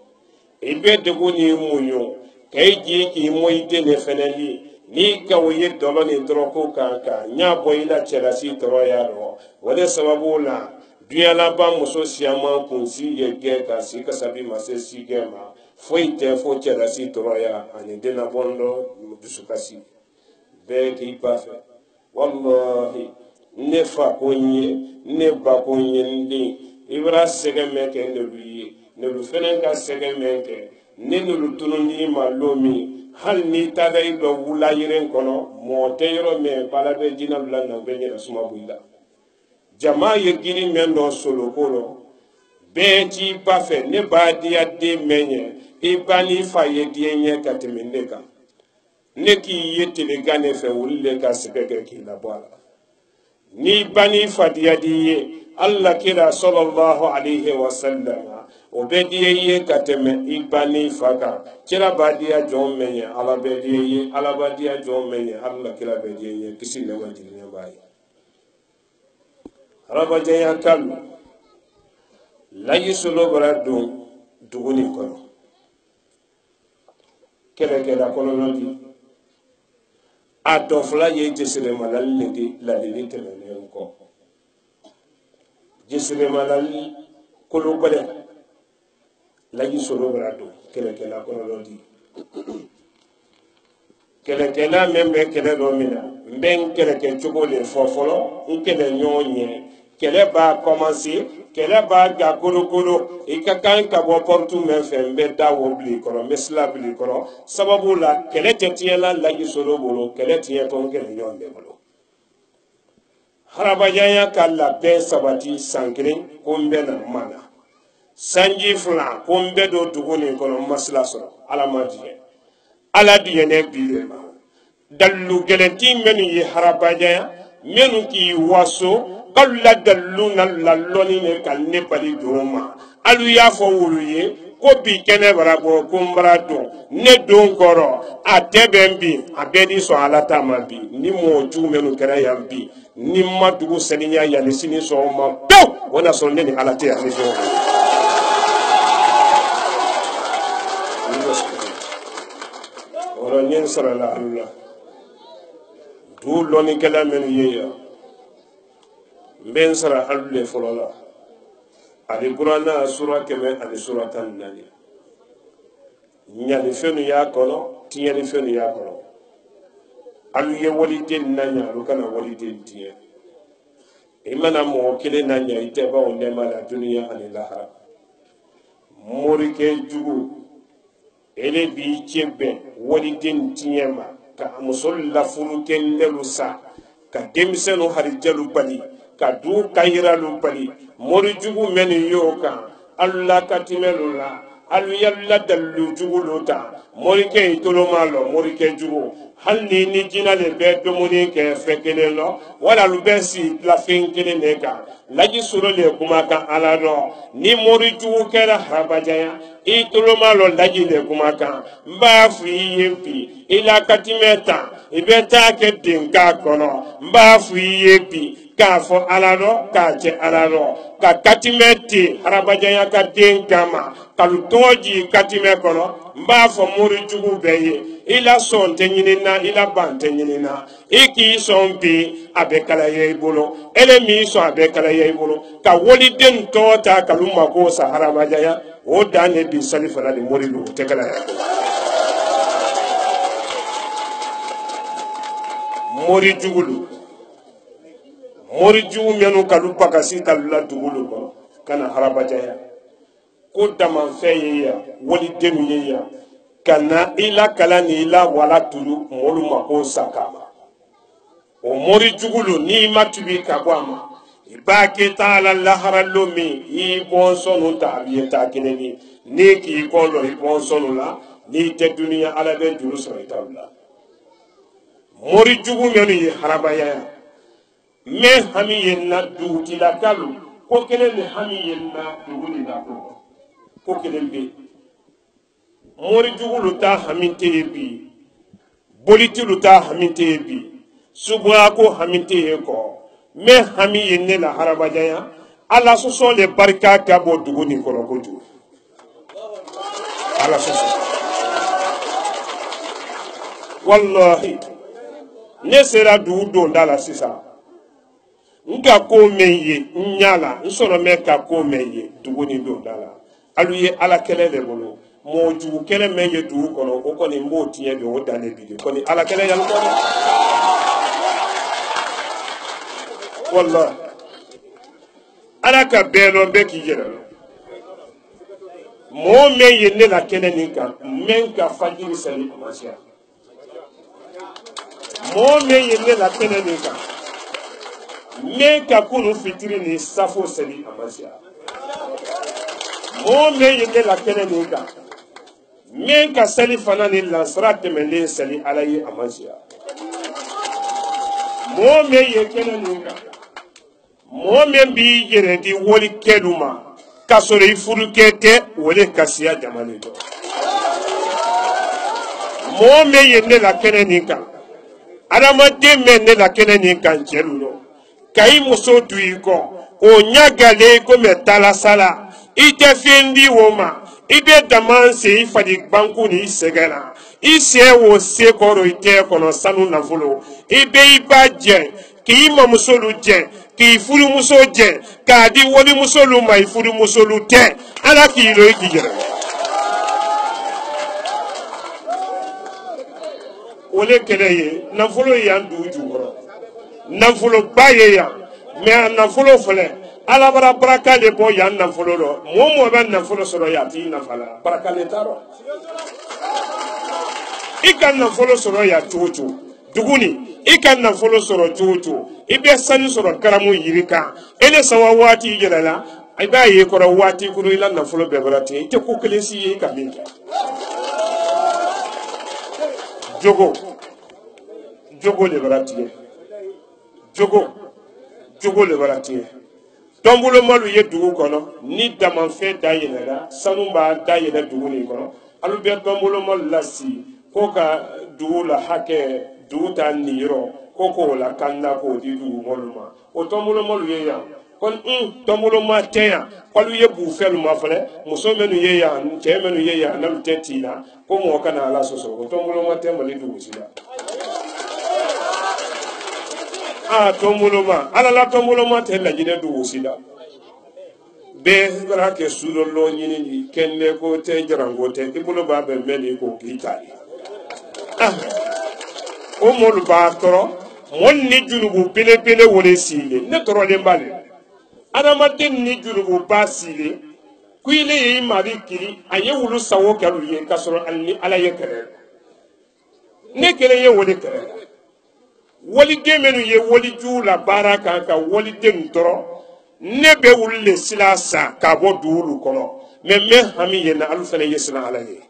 ibe de goni munyo kay ji ki moyde ne fenali ni ka woye dolo ni droko ka nya boyila cherasi troya ro wale sababu la duyala ba muso siama kunsi yege ka sika sabi mase sigema foite fo cherasi troya ani dena bondo dusukasi be ki pafe wallahi ne fa konye ne ba konye ndi ibra sege meke ne lu fenen ka sege meke nenu tunundi malomi hal ni tadai do wula yiren kono mo teyro me balade jinal lan na be nyina suma buila jama yegiri mendo solo kolo beti bafe ne badia de menye ibani fa yedie nye katemendeka neki yetele gane fe wulle ka sepeke ki la bala ni bani fadia diye Allah kira sallallahu alaihi wasallam obediye ye kateme ibani faka kira badia jomenye ala bediye ye ala badia jomenye Allah kira bediye ye kisi le wajine bayi rabaje ya kalu la yisolo baradu duguni kono kele kele kono lodi atofla ye jesire malali di la lilite ne ko jesire malali kolo bale la yisolo baradu kele kele kono lodi kele kele membe kele domina mben kele ke chobole fofolo nkele nyonye kele ba commencer kele ba ga kolo ikakan ka bo portu men fe mbe dawo bli kono mesla bli kono sababu la kele tetiela la yisolo bolo kele tie ton kele nyonde bolo harabajaya kala be sabati sankrin kumbe na mana sanji fula kumbe do duguni kono masla so alamadi ala diyene bilema dallu gelenti menu yi harabajaya menu ki waso kalla dalluna lalloni ne kalne bali doma alu ya fo wuluye ko bi kene barabo kumbara do ne don koro atebembi abedi so alata mabi ni mo ju menu kera yambi ni madugu seninya ya ne sini so ma do wana so ne alate ya ne jo ora nyen sara la Allah du loni kala menu yeya mben sara alule folola ali qur'ana sura keme ali sura tan nani nyani fenu ya kono tiyani fenu ya kono alu ye walite nanya lu kana walite tiye imana mo kile nanya iteba onde mala dunya ani lahara morike jugu ele bi chebe walite tiyema ka musolla furu kendelu sa ka demsenu harjalu bali ka du kayira lu bali mori jugu meni yoka alla katimelu la alu yalla dallu jugu lota mori ke itolo malo mori ke jugu halni ni jina le be domoni ke fekele lo wala lu besi la finkele neka laji suro le kuma ka ala do ni mori jugu kera habajaya itolo malo laji le kuma ka mba fu yempi ila katimeta ibeta ke dinka kono mba fu yepi ka fo alaro ka che alaro ka katimeti harabajaya ka denkama kalutoji katime kono mba fo muri jugu beye ila son tenyina ila ban tenyina iki son bi abekala yebolo elemi so abekala yebolo ka woli den tota kaluma ko sa harabajaya o dane bi salifala di muri lu tekala ya muri jugulu mori jugu menu kalu pakasi kalula dugulu ko kana harabajaya ko daman feye ya wali denu ye ya kana ila kala ni ila wala tulu molu mako sakama o mori jugulu ni matubi kabwama ibake taala lahara lomi i bonsonu tabiyeta kineni ni ki kolo i bonsonu la ni te dunia ala de juru soritalla mori jugu menu ye harabajaya me hami yenna duuti la kalu ko kelen le hami yenna duuli la ko kelen be mori jugulu ta haminte bi boliti lu ta haminte bi subwa ko haminte ko me hami yenne la harabajaya ala soso le barka ka bo duguni ko ko ju ala soso wallahi ne sera du do ndala sisa nka ko menye nyala nsoro me ka ko menye duguni do dala aluye ala kele le bolo mo ju kele menye du kono o ko ni mo tiye be o dale bi ko ni ala kele yal ko wallahi ala ka belo be ki jere moo men ye ne la kɛnɛ nin kan men ka fajiri seli a ma siya moo men ye ne la kɛnɛ nin kan men ka kunu fitiri ni safo seli a ma siya moo men ye ne la kɛnɛ nin kan men ka seli fana ni lansara tɛmɛnen seli ala ye a ma siya moo men ye kɛnɛ nin kan moo men b'i yɛrɛ di wali kɛlu ma k'a sɔrɔ i furukɛ tɛ wale kasiya jamana dɔ moo men ye ne la kɛnɛ nin kan adamaden bɛ ne la kɛnɛ nin kan cɛlu dɔ ka i muso tu i kɔ o ɲagalen komi talasala i tɛ fɛn di o ma i bɛ dama se i fadi banku ni i sɛgɛn la i sen o se kɔrɔ i tɛ kɔnɔ sanu nafolo i bɛ i ba jɛ k'i mamusolu jɛ k'i furumuso jɛ k'a di walimusolu ma i furumuso tɛ ala k'i lo i k'i yɛrɛ o le kɛlɛ ye nafolo ye yan dugu jukɔrɔ nafoloba ye yan mɛ a nafolo filɛ alabara baraka de bɔ yan nafolo rɔ mɔɔ mɔɔ bɛ nafolo sɔrɔ yan a t'i nafa la baraka le t'a rɔ i ka nafolo sɔrɔ yan cogo cogo duguni i ka nafolo sɔrɔ cogo cogo i bɛ sanu sɔrɔ garamu yiri kan e le sawa waati i yɛrɛ la i b'a ye kɔrɔ waati kuru i la nafolo bɛɛ bara ten i tɛ ko kelen si ye i ka min kɛ jogo le bara tigɛ jogo le bara tigɛ tɔnbolomalu ye dugu kɔnɔ ni damanfɛn da yɛlɛla sanu b'a da yɛlɛ dugu nin kɔnɔ alu bɛ tɔnbolomalu lasi ko ka dugu la hakɛ dugu ta niyɔrɔ ko k'o la kanda k'o di dugumɔlu ma o tɔnbolomalu ye yan ko tɔnboloma tɛ yan k'alu ye bufɛlu ma fɛnɛ muso minnu ye yan cɛ minnu ye yan n'alu tɛ t'i la ko mɔgɔ kana ala sɔsɔ o tɔnboloma tɛ mali dugu si la tɔnboloma ala la tɔnboloma tɛ lajinɛ dugu si la bɛɛ bara kɛ sudɔlɔ ɲini ni kɛnɛ ko tɛ jaranko tɛ i bolo b'a bɛn mɛn de ko k'i ta ye o mɔlu b'a tɔrɔ mɔni ni jurugu belebele wele sigilen ne tɔrɔlen b'a le adamaden ni jurugu ba sigilen kuile ye i mari kiri a ye wulu sago kɛlu ye k'a sɔrɔ ali ni ala ye kɛlɛ ne kelen ye wele kɛlɛ waliden minnu ye walijuw la baara kan ka waliden tɔrɔ ne bɛ wuli le sila sa k'a bɔ dugu kɔnɔ mɛ n bɛ hami ye na alu fana ye siran ala ye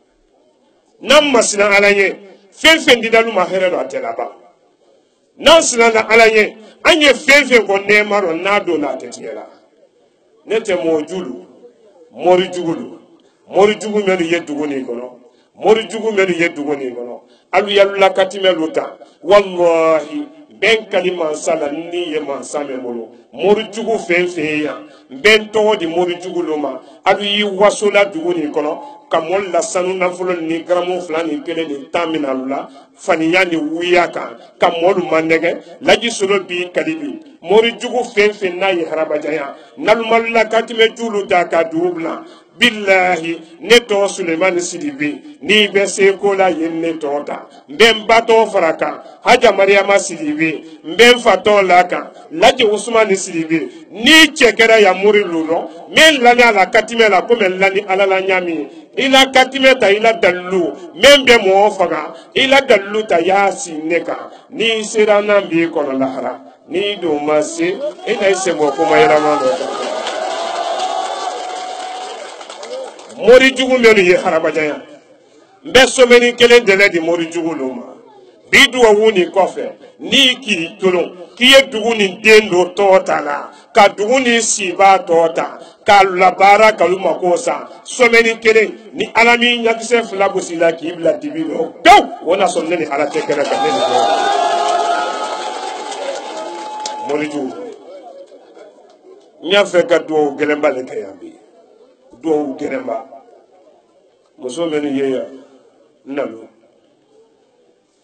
n'an ma siran ala ye fɛn fɛn didalu ma hɛrɛ dɔ a tɛ laban n'an siran ala ye an ye fɛn fɛn kɔ nɛɛma dɔ n'a don n'a tɛ tiɲɛ la ne tɛ mɔjulu mɔrijugu do mɔrijugu minnu ye dugu nin kɔnɔ mɔrijugu minnu ye dugu nin kɔnɔ alu yalula katimɛlu ta wallahi bɛn kali mansa la ni ye mansa min bolo mɔrijugu fɛn fɛn ye yan bɛn tɔgɔ di mɔrijugu lo ma alu y'i wasola dugu nin kɔnɔ ka mɔli la sanu nafolo ni garamu 2 ni 1 ni 10 min alu la faniya ni wuya kan ka mɔlu ma nɛgɛ laji solo bi kalibi mɔrijugu fɛn fɛn n'a ye harabajanya nalumalula katimɛ julu ta ka dugu bila billahi ne tɔgɔ Sulemani Sidibe n'i bɛ se ko la yen ne tɔgɔ ta n bɛ n ba tɔgɔ fara kan Haja Mariama Sidibe n bɛ n fa tɔgɔ la kan Laji Usmani Sidibe n'i cɛ kɛra yamuri lulɔ n bɛ n lani a la katimɛ la komi n lani ala la ɲami i la katimɛ ta i la dalilu n bɛ n bɛ mɔgɔ faga i la dalilu ta y'a si ne kan n'i sera n'an b'i kɔnɔ lahara n'i don ma se i na i sɛbɔ kuma yɛlɛma dɔ kan mɔrijugu minnu ye harabajanya n bɛ somɛni kelen dɛlɛ di mɔrijugu lo ma bi duwawu nin kɔfɛ n'i k'i tolon k'i ye dugu nin den do tɔgɔ ta la ka dugu nin sibaa tɔgɔ ta k'a labaara k'alu mako sa somɛni kelen ni ala min ɲakisɛ 2 gosi la k'i bila dibi lɔ pewu o na sɔrɔ ne ni ala tɛ kɛnɛ kan ne ni mɔrijugu n y'a fɛ ka duwawu gɛlɛnba le kɛ yan bi duwawu gɛlɛnba muso minnu ye yan nalu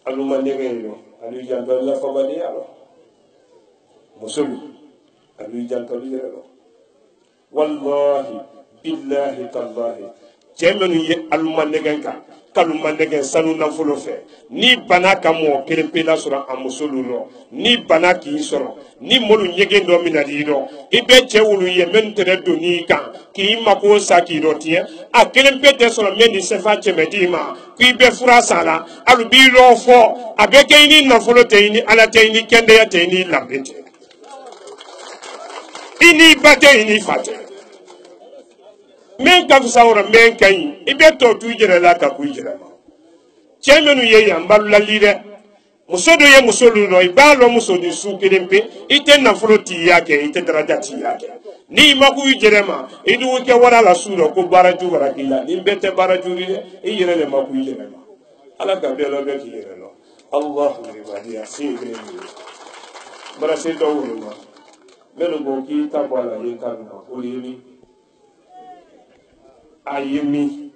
alu ma nɛgɛ yen nɔ alu janto lafabaliya la muso alu janto yɛrɛ la wallahi billahi tallahi cɛ minnu ye alu ma nɛgɛ kan kalumandege sanu nafolo fe ni bana ka mo kelen pe la sɔrɔ a muso lu lɔ ni bana k'i sɔrɔ ni molu ɲɛgen dɔ mina di dɔ i bɛ cɛ wulu ye minnu tɛrɛ don n'i kan k'i mako sa k'i dɔ tiɲɛ a kelen pe tɛ sɔrɔ min ni sefa cɛmɛ d'i ma k'i bɛ fura sa la alu b'i lɔ fɔ a bɛ kɛ i ni nafolo tɛ i ni ala tɛ i ni kɛnɛya tɛ i ni lamɛn tɛ i ni ba tɛ i ni fa tɛ min ka fisa o la min ka ɲi i bɛ tɔ tu i yɛrɛ la ka ku i yɛrɛ ma cɛ minnu ye yan balolali dɛ muso dɔ ye muso lu dɔ i b'a lɔn muso ni su kelen pe i tɛ nafolo tiya kɛ i tɛ daraja tiya kɛ n'i ma ku i yɛrɛ ma i dugu kɛ wara la su dɔ ko baaraju wara k'i la nin bɛɛ tɛ baaraju ye dɛ i yɛrɛ de ma ku i yɛrɛ ma ala ka bɛɛ lɔ bɛɛ k'i yɛrɛ lɔ alahu ibadiya se kelen ye bara se dɔw wolo ma minnu ko k'i ta bɔ a la ye ka na o ye min a ye min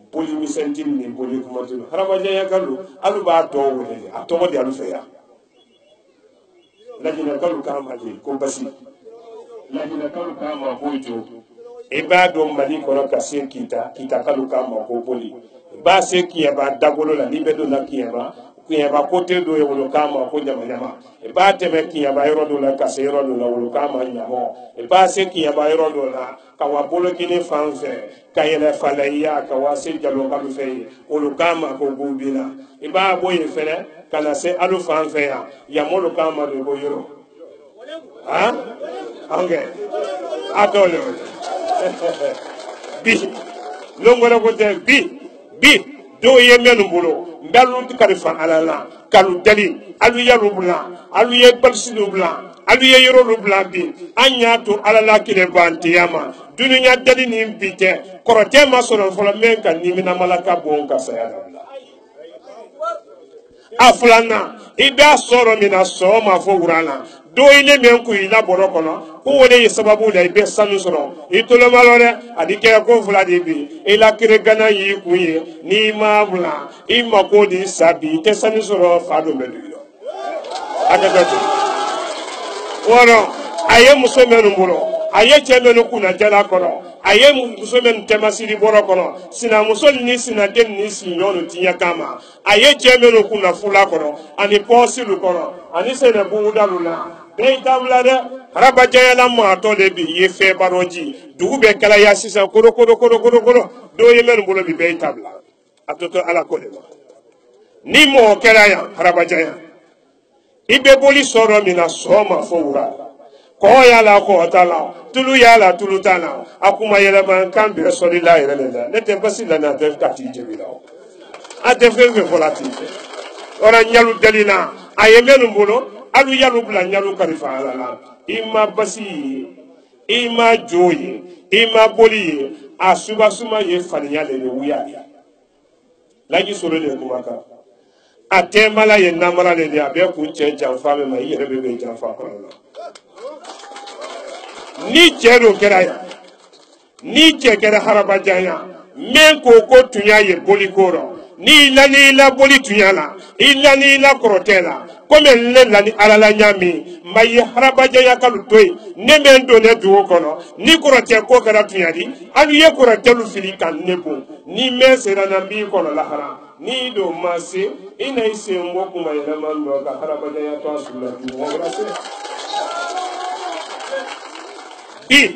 boli misɛnti ni boli kuma tɛ hadamadenya ka don alu b'a tɔ wele a tɔgɔ de alu fɛ yan lajinɛkalu k'a ma de ko basi lajinɛkalu k'a ma ko jo i b'a dɔn mali kɔnɔ ka se kitakalu k'a ma ko boli i b'a se kiɲɛba dagolo la n'i bɛ don na kiɲɛba kote dɔ ye wolo k'a ma ko ɲamaɲama i b'a tɛmɛ kiɲɛba yɔrɔ dɔ la ka se yɔrɔ dɔ la wolo k'a ma ɲamɔ i b'a se kiɲɛba yɔrɔ dɔ la ka wa bolokini fan fɛ ka yɛlɛ falayiya ka wa se jalokalu fɛ ye wolo k'a ma ko bubina i b'a bɔ yen fɛnɛ ka na se alu fan fɛ yan yamolo k'a ma de ko yɔrɔ han an kɛ a tɔ le bi longolo ko tɛ bi dɔw ye minnu bolo n bɛ alu kalifa ala la kalu dali alu yalu bila alu ye balisilu bila alu ye yɔrɔlu bila bi an y'a to ala la kile bantiya ma dunuya dali ni bi tɛ kɔrɔtɛ ma sɔrɔ fɔlɔ min ka niminamala ka bon ka saya dabila a filanan i b'a sɔrɔ min na sɔgɔma fo wura la dɔw ye ne min kun i la bɔrɔ kɔnɔ ko o de ye sababu la i bɛ sanu sɔrɔ i toloma lɔ dɛ a di kɛ ko fila de bi i la kiri gana y'i kun ye n'i ma bila i mako di sa bi i tɛ sanu sɔrɔ fa dɔ bɛ dugu la a tɛ bɛ to wɔɔrɔ a ye muso minnu bolo a ye cɛ minnu kunna jala kɔrɔ a ye muso minnu tɛmasiri bɔrɔ kɔnɔ sinamuso ni sinaden ni siɲɔgɔn tiɲɛ kama a ye cɛ minnu kunna fula kɔrɔ ani pɔsilu kɔrɔ ani sɛnɛbugudalu la bɛɛ i tabila dɛ harabajayala maatɔ de bi ye fɛn baroji dugu bɛ kalaya sisan koro dɔw ye minnu bolo bi bɛɛ i tabila a to to ala ko de ma ni mɔgɔ kɛra yan harabajaya i bɛ boli sɔrɔ min na sɔgɔma fo wura kɔɔ y'a la kɔɔ t'a la tulu y'a la tulu t'a la a kuma yɛlɛma kan bɛɛ sɔli la yɛrɛ de la ne tɛ basi la n'a tɛ ka t'i jaabi la a tɛ fɛn fɛn fɔ la t'i fɛ ɔrɔ ɲalu dali la a ye minnu bolo alu yalu bila ɲalu kalifa ala la i ma basi ye i ma jo ye i ma boli ye a subasuma ye faniya de ye wuya ye laji solo de kuma kan a tɛmala ye namara de ye a bɛ kun cɛ janfa min ma i yɛrɛ bɛ janfa kɔnɔ la. Ni cɛ dɔ kɛra yan ni cɛ kɛra harabajanya min ko ko tunya ye boli ko rɔ ni la boli tunya la i la kɔrɔtɛ la komi ne lani ala la ɲami ma ye harabajanya kalu to ye ne bɛ don ne dugu kɔnɔ ni kɔrɔtɛ ko kɛra tunya di alu ye kɔrɔtɛlu fili kan ne kun ni mɛ sera na b'i kɔnɔ lahara ni don ma se i na i sen bɔ kuma yɛlɛma dɔ ka harabajanya to a su la dugu wɛrɛ se. Bi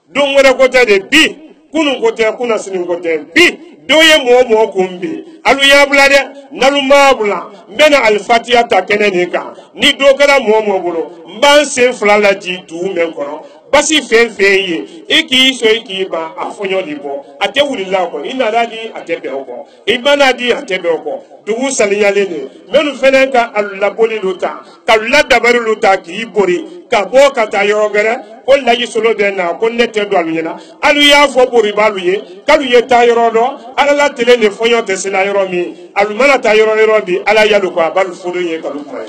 don wɛrɛ ko tɛ de bi kunun ko tɛ kunna sini ko tɛ bi dɔw ye mɔgɔ kun bi alu y'a bila dɛ n'alu m'a bila n bɛna alifatiya ta kɛnɛ nin kan ni dɔ kɛra mɔgɔ bolo n b'an sen fila laji dugu min kɔnɔ basi fɛn fɛn ye i k'i sɔn i k'i ban a fɔɲɔ de bɔ a tɛ wulila kɔ i nana di a tɛ bɛn o kɔ i mana di a tɛ bɛn o kɔ dugu saliyalen de minnu fɛnɛ ka alu laboli lu ta ka alu ladabari lu ta k'i bori ka bɔ ka taa yɔrɔ gɛrɛ ko laji solo bɛ na ko ne tɛ don alu ɲɛna alu y'a fɔ boribalu ye k'alu ye taa yɔrɔ dɔn ala la tele de fɔɲɔ tɛ sela yɔrɔ min alu mana taa yɔrɔ bi ala yalu kɔ a b'alu furu ye k'alu kuma ye.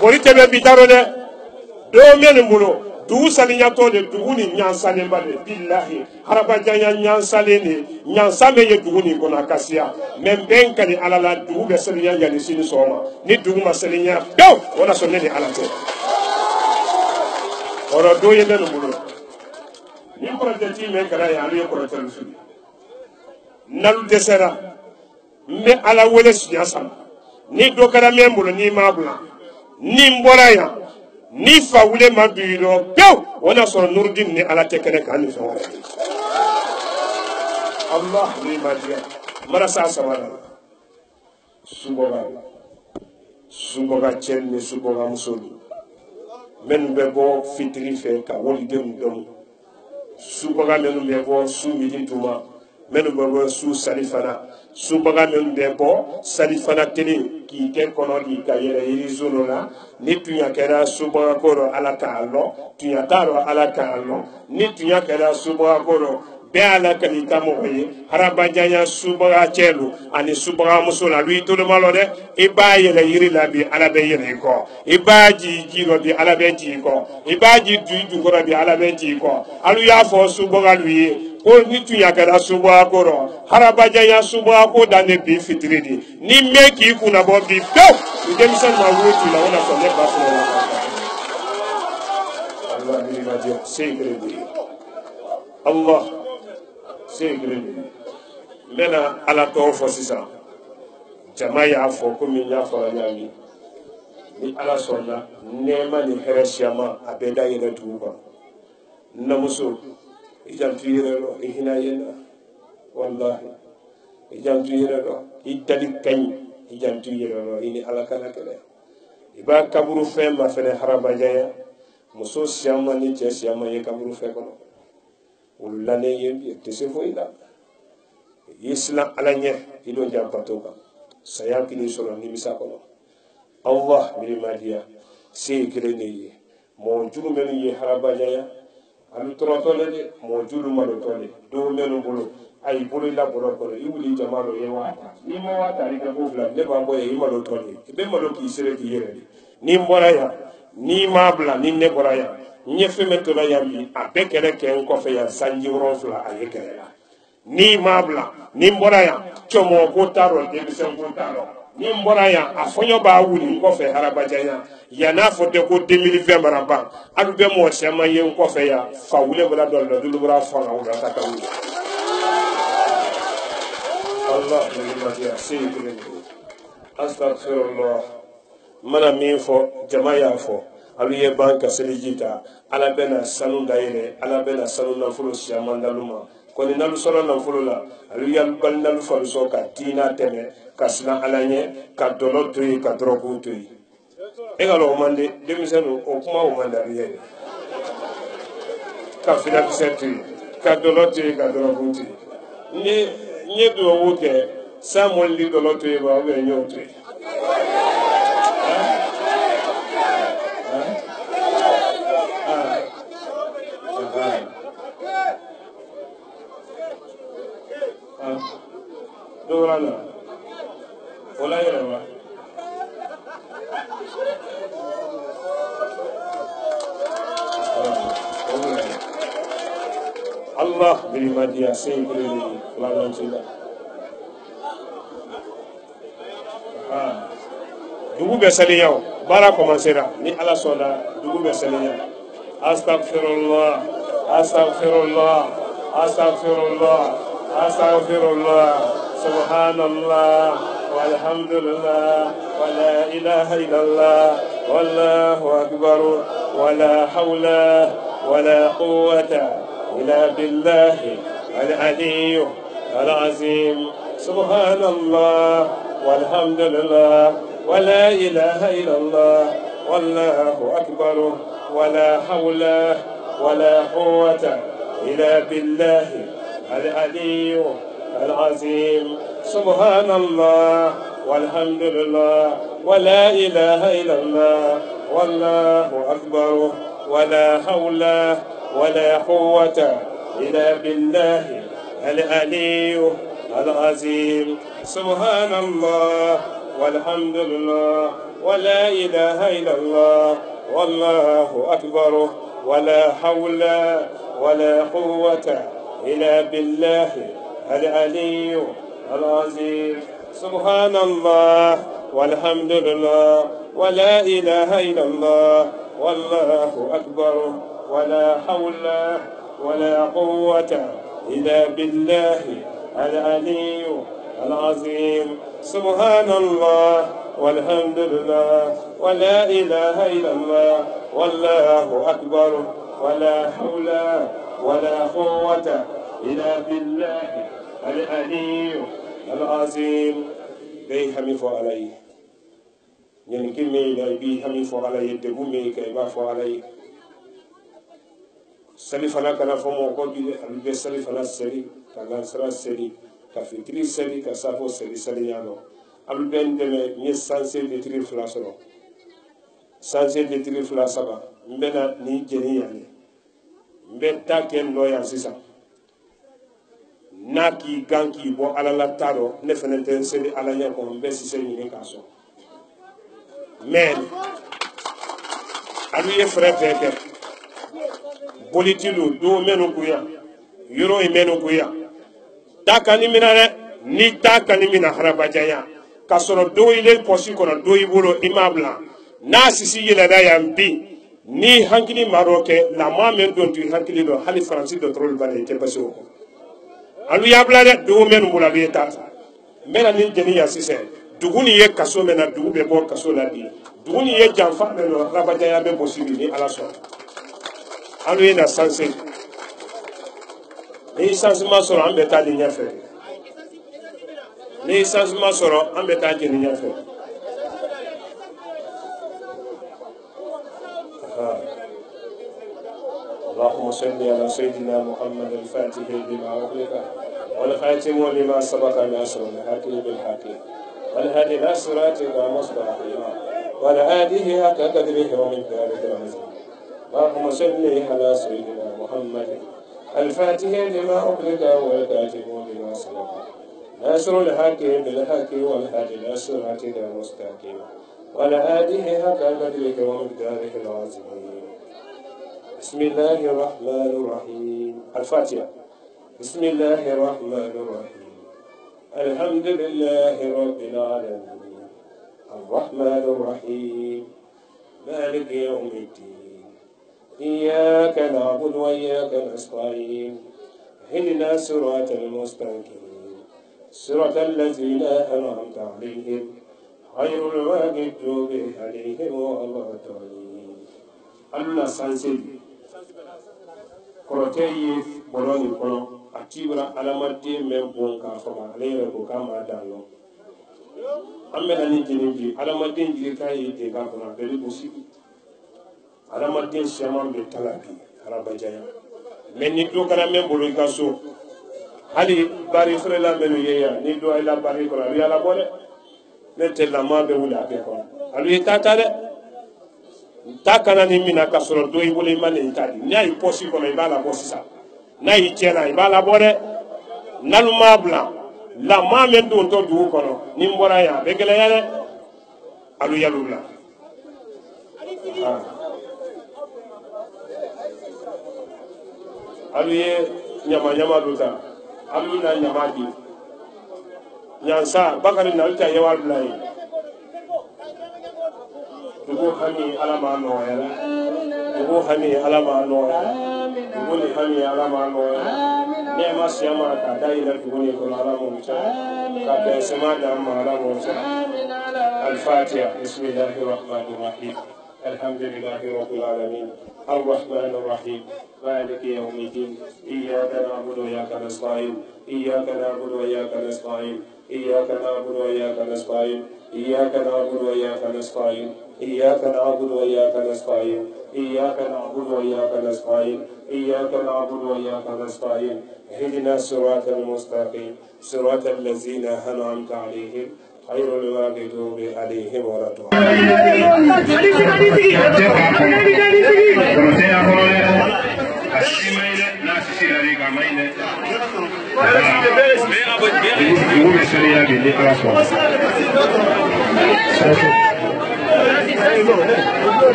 Bori tɛbɛ bi taro dɛ dɔw minnu bolo dugu saliyatɔ de dugu ni ɲansalenba de bilahi harabajanya ɲansalen de ɲansa bɛ ye dugu nin kɔnɔ a ka siya mɛ bɛn ka di ala la dugu bɛ seliya yanni sini sɔgɔma ni dugu ma seliya pewu o na sɔn ne ni ala tɛ ɔrɔ dɔw ye minnu bolo ni kɔrɔtɛ ti mɛ kɛra ye alu ye kɔrɔtɛ fili nalu dɛsɛra n bɛ ala wele siɲɛ saba ni dɔ kɛra min bolo n'i m'a bila ni n bɔra yan ni fa wule ma bi dɔ pewu o na sɔrɔ nurudin ni ala tɛ kɛnɛ kan ni fɛn wɛrɛ Allah ni ma diya marasa saba la suboga cɛ ni suboga muso minnu bɛ bɔ fitiri fɛ ka walidenw dɔn subaga minnu bɛ bɔ su midi tuma minnu bɛ bɔ su salifana subaga minnu bɛ bɔ salifana tele k'i kɛ kɔnɔ k'i ka yɛrɛ yiri zolo la ni tunya kɛra subaga kɔrɔ ala k'a lɔ tunya t'a rɔ ala k'a lɔ ni tunya kɛra subaga kɔrɔ bɛɛ ala ka n'i ka mɔgɔ ye harabajanya subaga cɛ lo ani subaga muso la lu i toloma lɔ dɛ i b'a yɛlɛ yiri la bi ala bɛ yɛlɛ i kɔ i b'a ji ji lɔ bi ala bɛ ji i kɔ i b'a ji du jukɔrɔ bi ala bɛ ji i kɔ alu y'a fɔ subaga lu ye ko ni tunya kɛra subaga kɔrɔ harabajanya subaga ko dan ne bi fitiri de ni mɛ k'i kunna bɔ bi pewu i denmisɛnnin ma wuli t'u la o na sɔn ne ba fana la Allah ni ma jɛ se gere de Allah n bɛna ala tɔgɔ fɔ sisan jama y'a fɔ komi n y'a fɔra ɲaami ni ala sɔnna nɛɛma ni hɛrɛ siyama a bɛɛ da yɛlɛ dugu kan n namuso i janto i yɛrɛ lɔ i hinɛ ye na walahi i janto i yɛrɛ lɔ i dali ka ɲi i janto i yɛrɛ lɔ i ni ala kana kɛlɛ i b'a kaburu fɛn ma fɛnɛ harabajanya muso siyama ni cɛ siyama ye kaburu fɛn kɔnɔ olu lanen ye tɛ se foyi la i silan ala ɲɛ i don janbato kan saya kini sɔrɔ nimisa kɔnɔ Allah mirimadiya se ye kelen de ye mɔgɔ jugu minnu ye harabajanya a bɛ tɔrɔtɔ le dɛ mɔgɔ jugu malotɔ le dɔw minnu bolo a y'i bolo i la bɔrɔ kɔnɔ i wuli jama dɔ ye wa n'i ma wa ta i ka ko fila ne b'a bɔ ye i malotɔ le i bɛ malo k'i sere k'i yɛrɛ de n'i bɔra yan n'i m'a bila ni ne bɔra yan n ye fɛn min tola yan bi a bɛɛ kɛlɛ kɛ n kɔfɛ yan sanji 7 a ye kɛlɛ la n'i m'a bila ni n bɔra yan cɔmɔgɔ ko t'a rɔ denmisɛn ko t'a rɔ ni n bɔra yan a fɔɲɔ b'a wuli n kɔfɛ harabajanya yan n'a fɔ tɛ ko 2020 mana ban alu bɛ mɔgɔ caman ye n kɔfɛ yan fa wule bɔra dɔ la dulu bɔra fanga o la ta ka wuli Allah mirimadiya se ye kelen de astagfirullah mana min fɔ jama y'a fɔ alu ye ban ka seliji ta ala bɛna sanu da yɛlɛ ala bɛna sanu nafolo siyaman dalu ma kɔni nalu sɔrɔ nafolo la alu yalu bali nalu falu sɔn ka diina tɛmɛ ka siran ala ɲɛ ka dɔlɔ to yen ka dɔrɔgu to yen e ka lɔ o man di denmisɛnninw o kuma o man di alu ye ka filakisɛ to yen ka dɔlɔ to yen ka dɔrɔgu to yen n ye duwawu kɛ san mɔlili dɔlɔ to yen ba ou bien n y'o to yen Dorana, hola Yerba. Allah berimadia sempre lalanjila. Dugu bɛ saniya baara commencera ni ala sɔnna dugu bɛ saniya. Astaghfirullah, astaghfirullah, astaghfirullah, astaghfirullah. Subhanallah walhamdulillah wa la ilaha illallah wallahu akbar wa la hawla wa la quwwata illa billahi al-aliyyil azim. Subhanallah walhamdulillah wa la ilaha illallah wallahu akbar wa la hawla wa la quwwata illa billahi al-aliyyil العظيم. سبحان الله والحمد لله ولا إله إلا الله والله أكبر ولا حول ولا قوة إلا بالله العلي العظيم. سبحان الله والحمد لله ولا إله إلا الله والله أكبر ولا حول ولا قوة إلا بالله العلي العظيم. سبحان الله والحمد لله ولا إله إلا الله والله أكبر ولا حول ولا قوة إلا بالله العلي العظيم. سبحان الله والحمد لله ولا إله إلا الله والله أكبر ولا حول ولا قوة إلا بالله العلي العظيم. بي حمي فو علي ñen ki me lay bi xami fo ala yedde bu me kay ba fo ala yi salifana kana fo mo ko bi al be salifana seri kana sara seri ka fitri seri ka safo seri seri nyano al ben deme ni sanse de tri flasoro sanse de tri flasaba mbena ni jeni yani mbetta ken no ya sisa naki ganki bo ala la taro ne fenete seri ala nya ko mbe si seri ni kaso men alu ye frère tete bolitilu do menu kuya yoro menu kuya takani minare ni takani mina harabajaya kasoro do ile posi kono do ibolo imabla na sisi yela da yambi ni hankili maroke la ma men don tu hankili do hali francis do trol bale te baso alu yabla de do menu bula be tata mena ni jeni ya sise duguni ye kaso mena dugu be bo kaso la di duguni ye janfa be no rabajaya be bosibi ni ala so alu ye na sanse ni changement soro an bɛ taa di ɲɛfɛ ni changement soro an bɛ taa jeni ɲɛfɛ اللهم صل على سيدنا محمد الفاتح لما أغلق والخاتم لما سبق ناصر الحق بالحق والهادي إلى صراطك المستقيم والهادي حق قدره ومقداره العظيم. اللهم صل على سيدنا محمد الفاتح لما أغلق والكاتب لما سبق ناصر الحق بالحق والهادي إلى صراطك المستقيم والهادي حق قدره ومقداره العظيم. بسم الله الرحمن الرحيم. الفاتحة. بسم الله الرحمن الرحيم. الحمد لله رب العالمين الرحمن الرحيم مالك يوم الدين إياك نعبد وإياك نستعين اهدنا الصراط المستقيم صراط الذين أنعمت عليهم غير المغضوب عليهم ولا الضالين. الله سانسي كروتي بولوني كولو أتيبرا علامتي من بونكا فما عليه بوكاما دانو أمنا نجنيجي علامتي نجي كاي تيكا كنا بلي بوسيبي علامتي سيمان بتلاقي رابجايا من ندو كنا من بولونكا سو هالي باري فرلا منو يا ندو إلى باري كنا ريالا بوله نتلا ما بولا بكون ألو يتاتale takana ni mina kasoro do ibole mane itadi ni ay posi ko may bala posi sa na yi chena ibala bore nanu mabla la ma men do to du kono ni mbora ya begele yale alu yalula alu ye nyama nyama duta alu na nyama di nyansa bakari na uta yewal blay dugu hami alama noya dugu hami alama noya dugu ni hami alama noya nema siyama ka daila dugu ni kono alama mucha ka besema dama alama mucha. الفاتحة. بسم الله الرحمن الرحيم الحمد لله رب العالمين الرحمن الرحيم مالك يوم الدين إياك نعبد وإياك نستعين إياك نعبد وإياك نستعين إياك نعبد وإياك نستعين إياك نعبد وإياك نستعين إياك نعبد وإياك نستعين إياك نعبد وإياك نستعين إياك نعبد وإياك نستعين اهدنا الصراط المستقيم صراط الذين أنعمت عليهم غير المغضوب عليهم ولا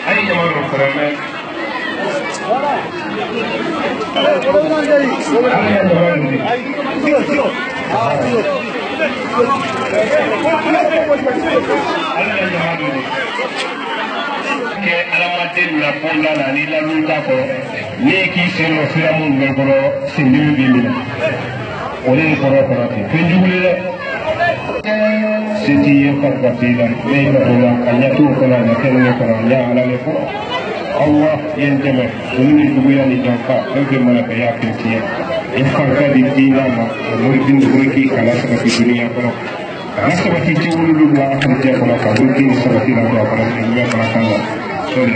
أي مرة ke alamaden na pola na ni la luka ko ni ki seno fira mun be ko sindimi bi mi ole ko ro ko ti penjuli le siti ye ko ko ti la me ko la kanya tu ko la na kene ko ya ala le ko Allah yenteme ni dugu ya ni janka ke mana ka ya ke ti e fanka di dina ma mo din ko ki kala sa ki dunia ko rasa bati julu lu la ko te ko ka bu ki sa bati la ko ka ni ya ka ka sorry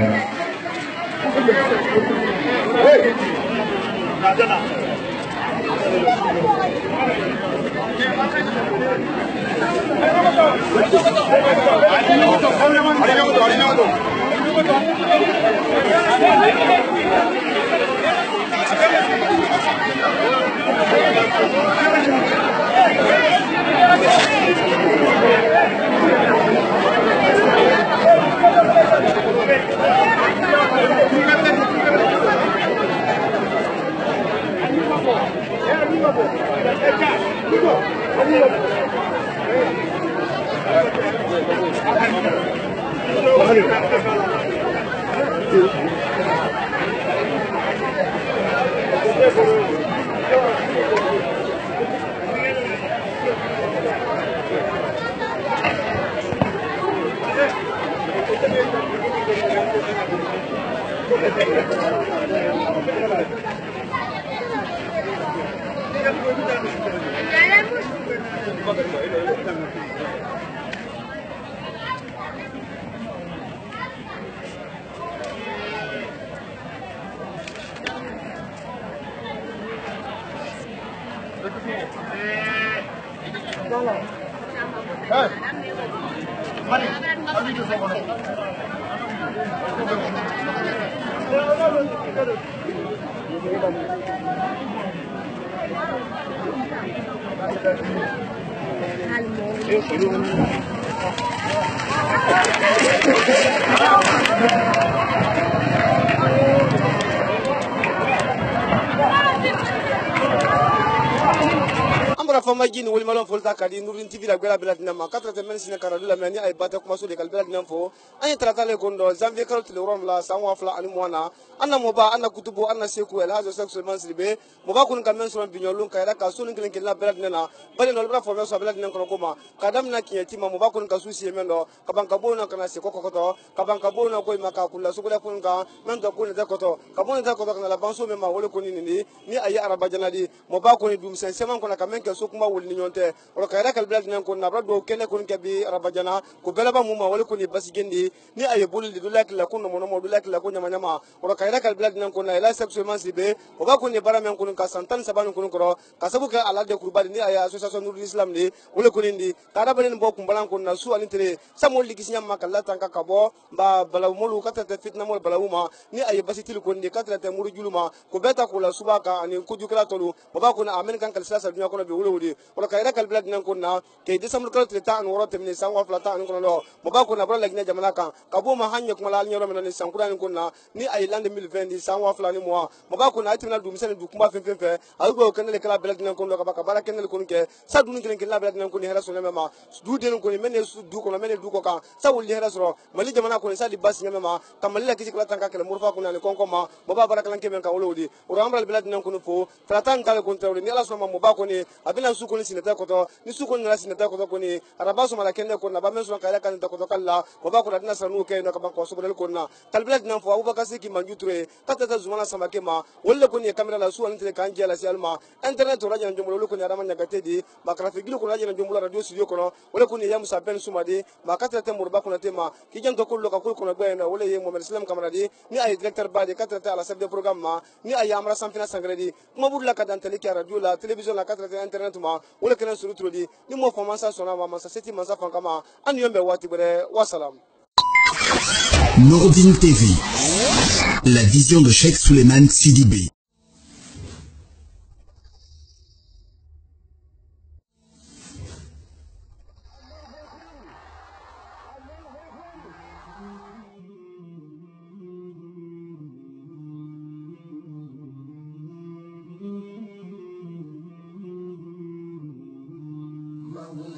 fama jini woli malon folta kadi nurin tv la gwela bela dinama 4 men sina karadu la mani ay bata kuma so de kal bela dinam fo ay trata le gondo janvier karol le rom la sanwa fla ani mwana anna moba anna kutubu anna seku el hazo sexuellement slibe moba kun kan men so binyolun kayra ka so ngin la bela dinana bale no bela fo so bela dinan kono koma kadam na kiyeti ma moba kun ka susi mendo kabanka bona kana se kokoto kabanka bona ko maka kula so bela kun ka men to kun de koto kabona de koto kana la banso me ma wole kun ni ay araba janadi moba kun dum sen seman kono ka men ke so kuma wol ni nyonte o kayra kal bela dinan kon na brado kele kun ke bi araba jana ko bela ba mu ma wole kun basigendi ni ay bol di dulak la kun mo no dulak la kun nyama nyama o kayra kal bela dinan kon na ila sexuellement sibe o ba kun ni bara men kun ka santan saban kun ko ka sabu ka ala de kurbadi ni ay association nurul islam ni wole kun ndi kada balen bo kun balan kun na su alintere samol ligi sinya makalla tanka kabo ba bala molu kata te fitna mol bala uma ni ay basitil kun ndi kata te muru juluma ko beta ko la subaka ani kuju kala tolu o ba kun amen kan kal sasa dunya kono be wole wodi o kayra kal bela dinan kon na ke desamul kala te ta an woro te ni sanwa flata an kono no mo ba kun abra lagina jamana kan kabo ma hanya kuma la nyoro men ni sankura kun na ni ay lande 2020 di sanwa flani mo ba kun ay tinal dum sen du kuma fe alugo kan le kala bela dinan kon do ka ba bara ken le kun ke sa dun ken la bela dinan kon ni hera so ma du den kon men su du ko men du ko kan sa wul hera so mali jamana kon sa di bas nyama ma kamali la kisi kala tanka kala murfa kun ni kon ko ma mo ba bara kala ke men kan wolodi o rambal bela dinan kon fo tratan kala kon tawle ni ala so ma mo ba ko ni abina su ko ni sinata ko to ni su ko ni la sinata ko to ko ni araba so mala ken ko na ba men so kala kan ta ko to kala mo ba ko na dina sanu ke no ka ban ko so ko na tal bela dinan fo abubakar siki manjutre kata ta zumana sama ke ma wolle ko ni kamera la su an tele kan jela si alma internet to radio njomulo ko ni arama nyagate di ba kala figilo ko radio njomulo radio studio ko no wolle ko ni yamu sa ben sumadi ba kata te murba ko na tema ki janto ko lo ka ko na be na wolle ye mo islam kamera di ni ay directeur ba di kata te ala chef de programme ma ni ay amra samfina sangredi mo bulla ka dan tele ki radio la television la kata te internet ma wolle kenen suru trodi ni mo formansa sona ma sa seti mansa fankama an yombe wati bere wassalam. Nourdine TV, la vision de Cheikh Souleymane Sidibé. Mm-hmm.